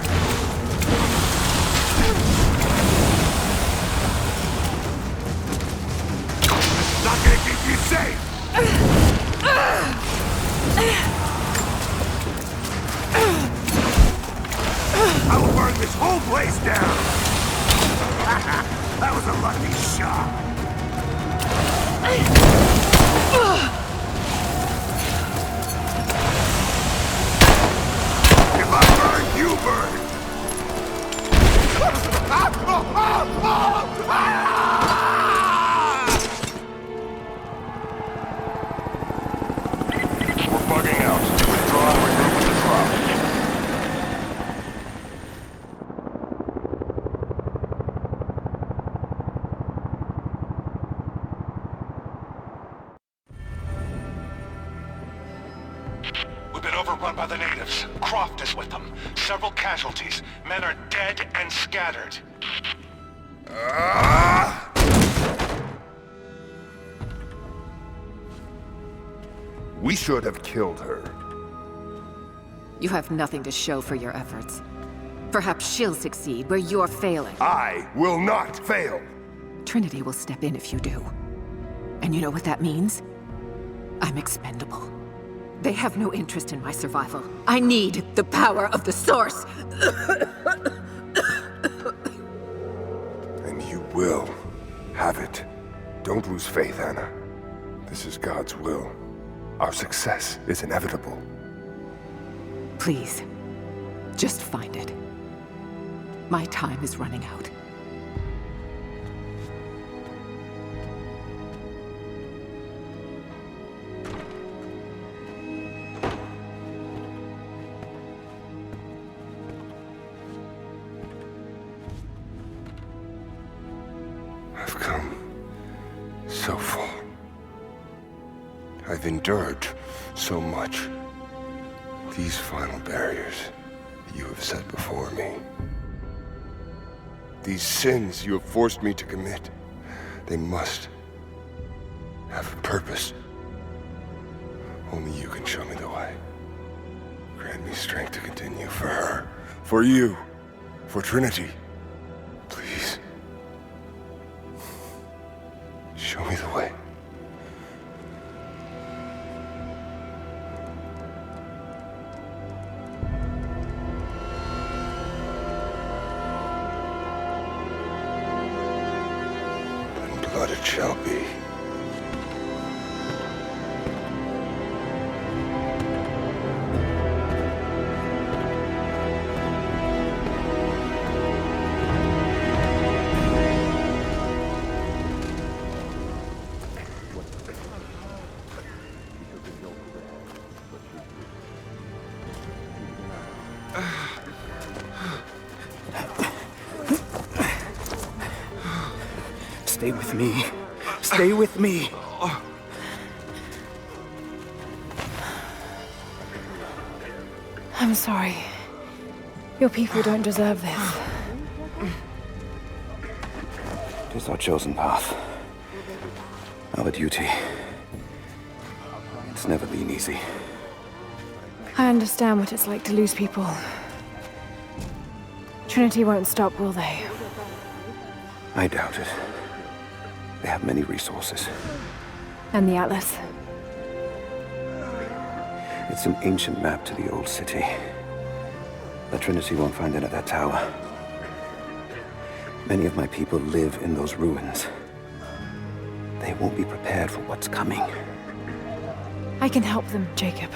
Not gonna keep you safe! I will burn this whole place down! That was a lucky shot! If I burn, you burn! We're bugging out. Withdraw and regroup with the crowd. We've been overrun by the natives. Croft is with them. Several casualties. Men are dead and scattered. We should have killed her. You have nothing to show for your efforts. Perhaps she'll succeed where you're failing. I will not fail! Trinity will step in if you do. And you know what that means? I'm expendable. They have no interest in my survival. I need the power of the Source! And you will have it. Don't lose faith, Anna. This is God's will. Our success is inevitable. Please, just find it. My time is running out. I've come so far. I've endured so much. These final barriers you have set before me. These sins you have forced me to commit, they must have a purpose. Only you can show me the way. Grant me strength to continue for her, for you, for Trinity. Please. Show me the way. And blood it shall be. Stay with me. Stay with me. I'm sorry. Your people don't deserve this. It is our chosen path. Our duty. It's never been easy. I understand what it's like to lose people. Trinity won't stop, will they? I doubt it. They have many resources. And the Atlas? It's an ancient map to the old city. The Trinity won't find it at that tower. Many of my people live in those ruins. They won't be prepared for what's coming. I can help them, Jacob.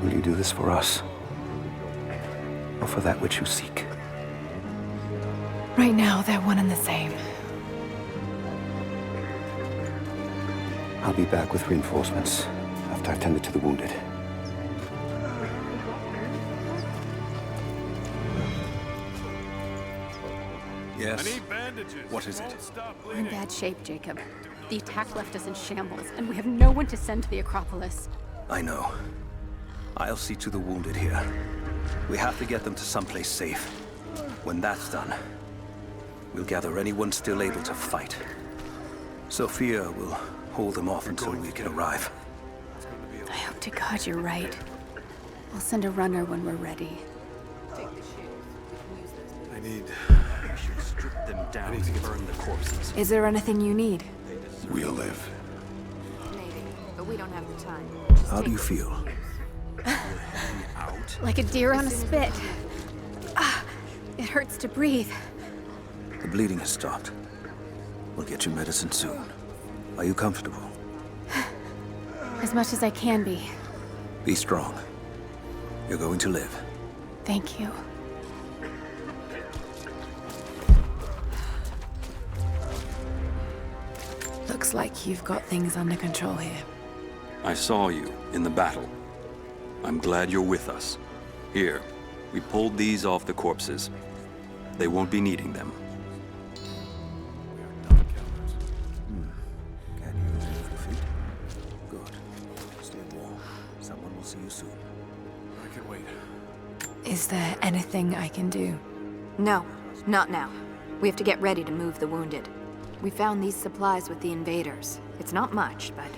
Will you do this for us? Or for that which you seek? Right now, they're one and the same. I'll be back with reinforcements after I've tended to the wounded. Yes? What is it? We're in bad shape, Jacob. The attack left us in shambles, and we have no one to send to the Acropolis. I know. I'll see to the wounded here. We have to get them to someplace safe. When that's done, we'll gather anyone still able to fight. Sophia will hold them off until we can arrive. I hope to God you're right. We'll send a runner when we're ready. I need... We should strip them down and burn the corpses. Is there anything you need? We'll live. Maybe, but we don't have the time. How do you feel? Like a deer on a spit. It hurts to breathe. The bleeding has stopped. We'll get you medicine soon. Are you comfortable? As much as I can be. Be strong. You're going to live. Thank you. Looks like you've got things under control here. I saw you in the battle. I'm glad you're with us. Here, we pulled these off the corpses. They won't be needing them. Can you move your feet? Good. Stay warm. Someone will see you soon. I can wait. Is there anything I can do? No, not now. We have to get ready to move the wounded. We found these supplies with the invaders. It's not much, but...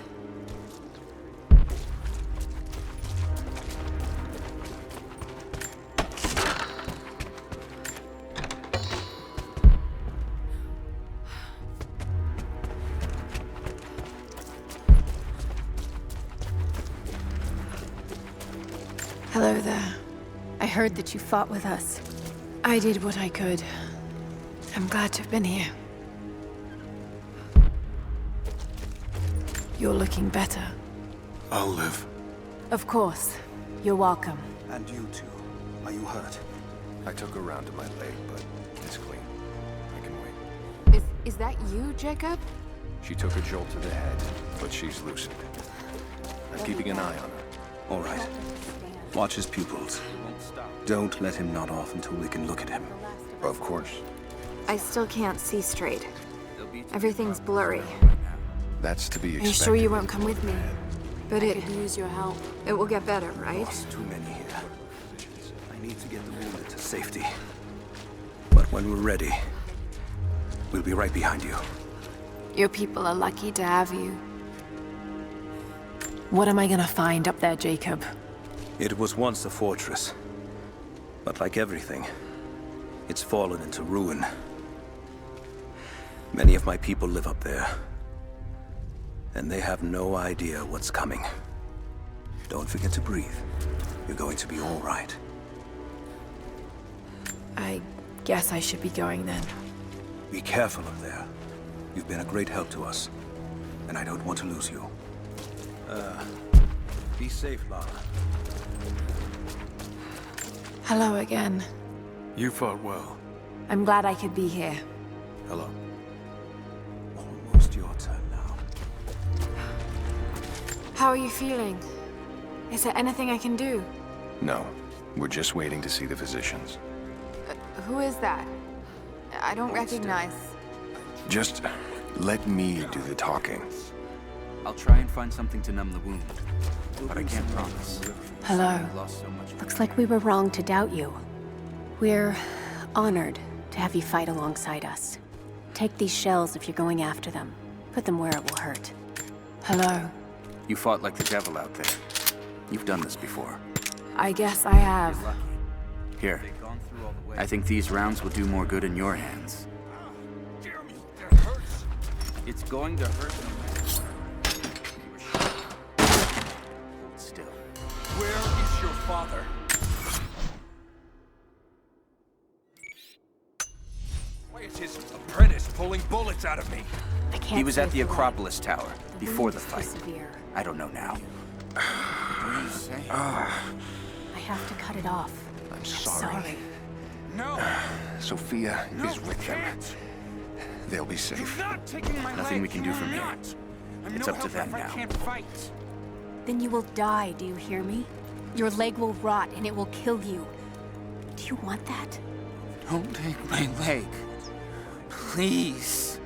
Hello there. I heard that you fought with us. I did what I could. I'm glad to have been here. You're looking better. I'll live. Of course. You're welcome. And you too. Are you hurt? I took her round to my leg, but it's clean. I can wait. Is that you, Jacob? She took a jolt to the head, but she's loosened. I'm keeping an eye on her. All right. Watch his pupils. Don't let him nod off until we can look at him. Of course. I still can't see straight. Everything's blurry. That's to be Are you expected. sure you won't come with me? But I could use your help. it will get better, right? Lost too many here. I need to get the wounded to safety. But when we're ready, we'll be right behind you. Your people are lucky to have you. What am I gonna find up there, Jacob? It was once a fortress. But like everything, it's fallen into ruin. Many of my people live up there. And they have no idea what's coming. Don't forget to breathe. You're going to be all right. I guess I should be going then. Be careful up there. You've been a great help to us. And I don't want to lose you. Be safe, Lara. Hello again. You fought well. I'm glad I could be here. Hello. Almost your turn now. How are you feeling? Is there anything I can do? No, we're just waiting to see the physicians. Who is that? I don't recognize. Just let me do the talking. I'll try and find something to numb the wound, but I can't promise. Hello. Looks like we were wrong to doubt you. We're honored to have you fight alongside us. Take these shells if you're going after them. Put them where it will hurt. Hello. You fought like the devil out there. You've done this before. I guess I have. Here. I think these rounds will do more good in your hands. It's going to hurt no matter what. Hold still. Where is your father? Why is his apprentice pulling bullets out of me? He was at the Acropolis Tower before the fight. I don't know now. What do you say? I have to cut it off. I'm sorry. No! Sophia is with them. They'll be safe. Nothing we can do from here. It's up to them now. Then you will die, do you hear me? Your leg will rot and it will kill you. Do you want that? Don't take my leg. Please.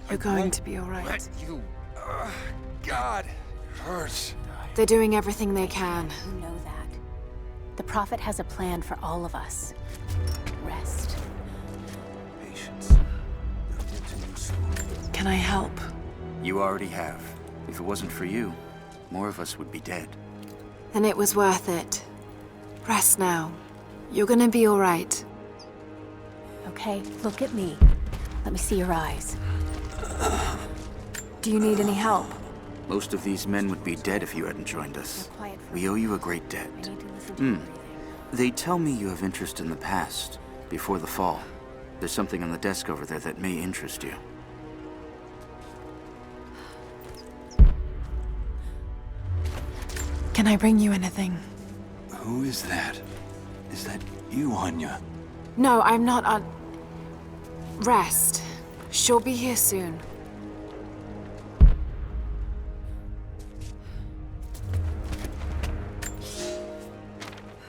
You're going to be all right. Let you... God, hurts. They're doing everything they can. You know that. The Prophet has a plan for all of us. Rest. Patience. They'll get to you soon. Can I help? You already have. If it wasn't for you, more of us would be dead. Then it was worth it. Rest now. You're gonna be all right. Okay, look at me. Let me see your eyes. Do you need any help? Most of these men would be dead if you hadn't joined us. We owe you a great debt. They tell me you have interest in the past, before the fall. There's something on the desk over there that may interest you. Can I bring you anything? Who is that? Is that you, Anya? No, I'm not on... Rest. She'll be here soon.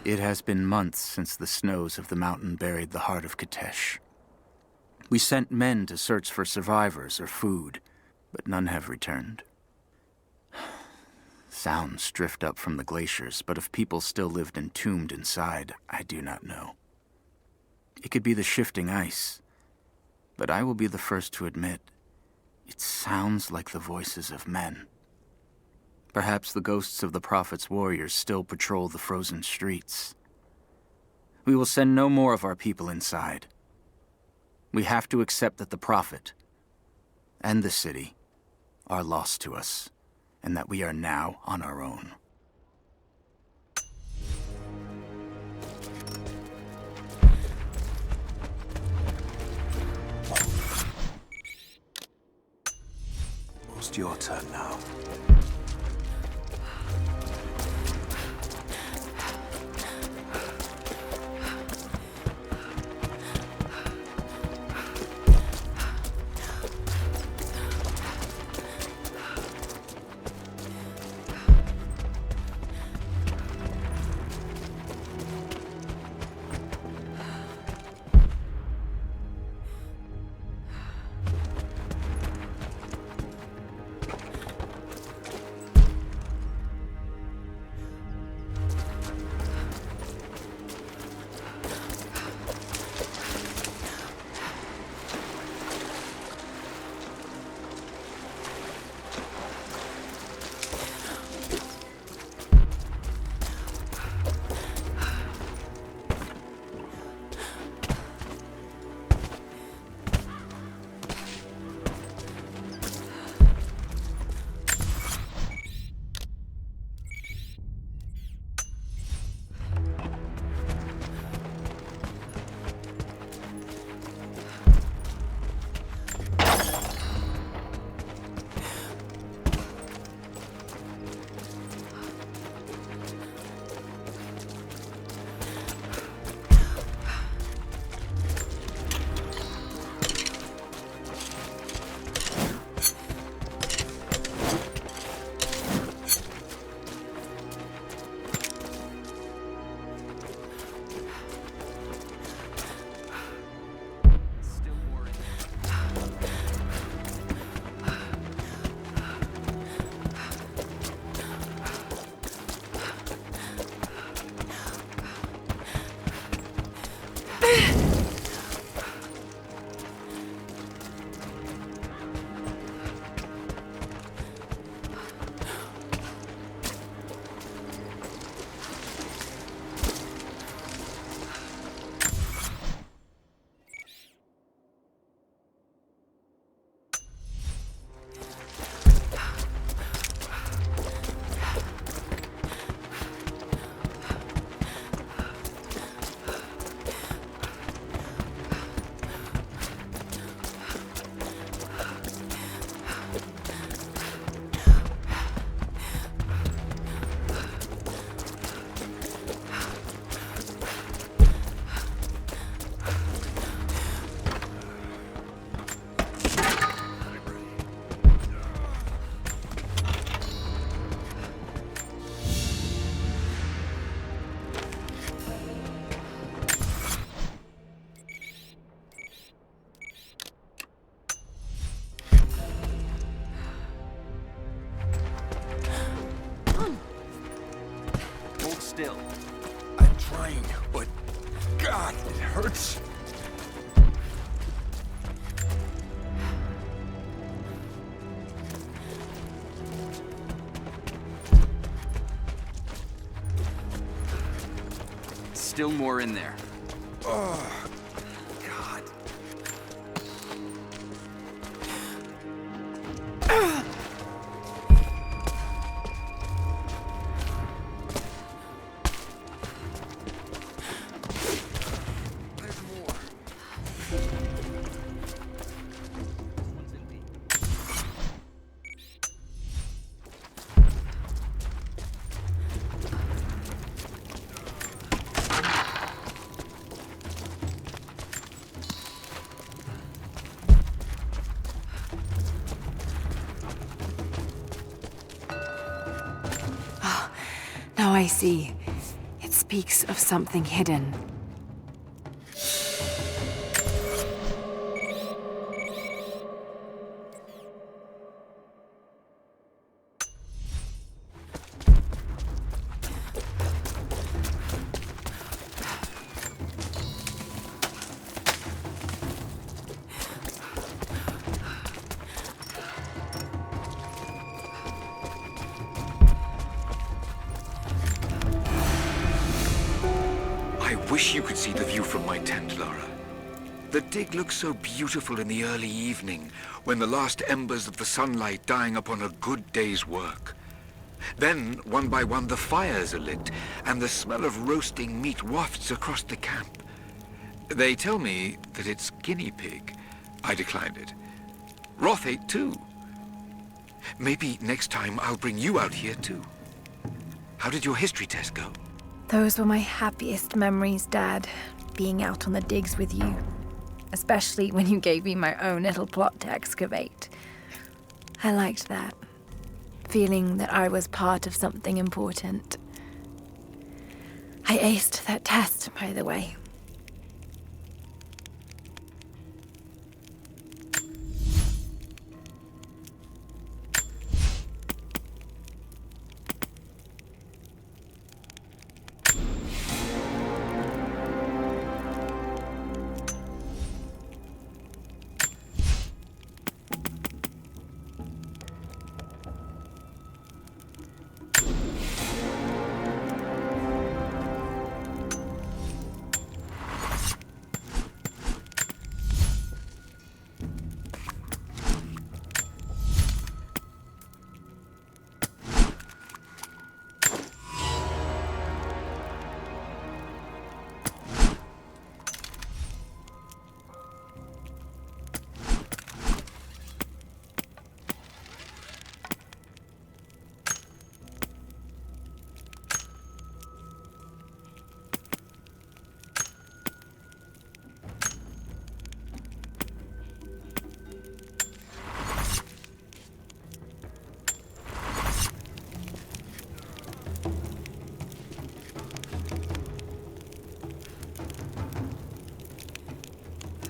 It has been months since the snows of the mountain buried the heart of Kitezh. We sent men to search for survivors or food, but none have returned. Sounds drift up from the glaciers, but if people still lived entombed inside, I do not know. It could be the shifting ice, but I will be the first to admit, it sounds like the voices of men. Perhaps the ghosts of the Prophet's warriors still patrol the frozen streets. We will send no more of our people inside. We have to accept that the Prophet and the city are lost to us, and that we are now on our own. Almost your turn now. Still. I'm trying, but God, it hurts. Still more in there. Oh, God. Now I see. It speaks of something hidden. I wish you could see the view from my tent, Lara. The dig looks so beautiful in the early evening, when the last embers of the sunlight dying upon a good day's work. Then, one by one, the fires are lit, and the smell of roasting meat wafts across the camp. They tell me that it's guinea pig. I declined it. Roth ate too. Maybe next time I'll bring you out here too. How did your history test go? Those were my happiest memories, Dad, being out on the digs with you. Especially when you gave me my own little plot to excavate. I liked that. Feeling that I was part of something important. I aced that test, by the way.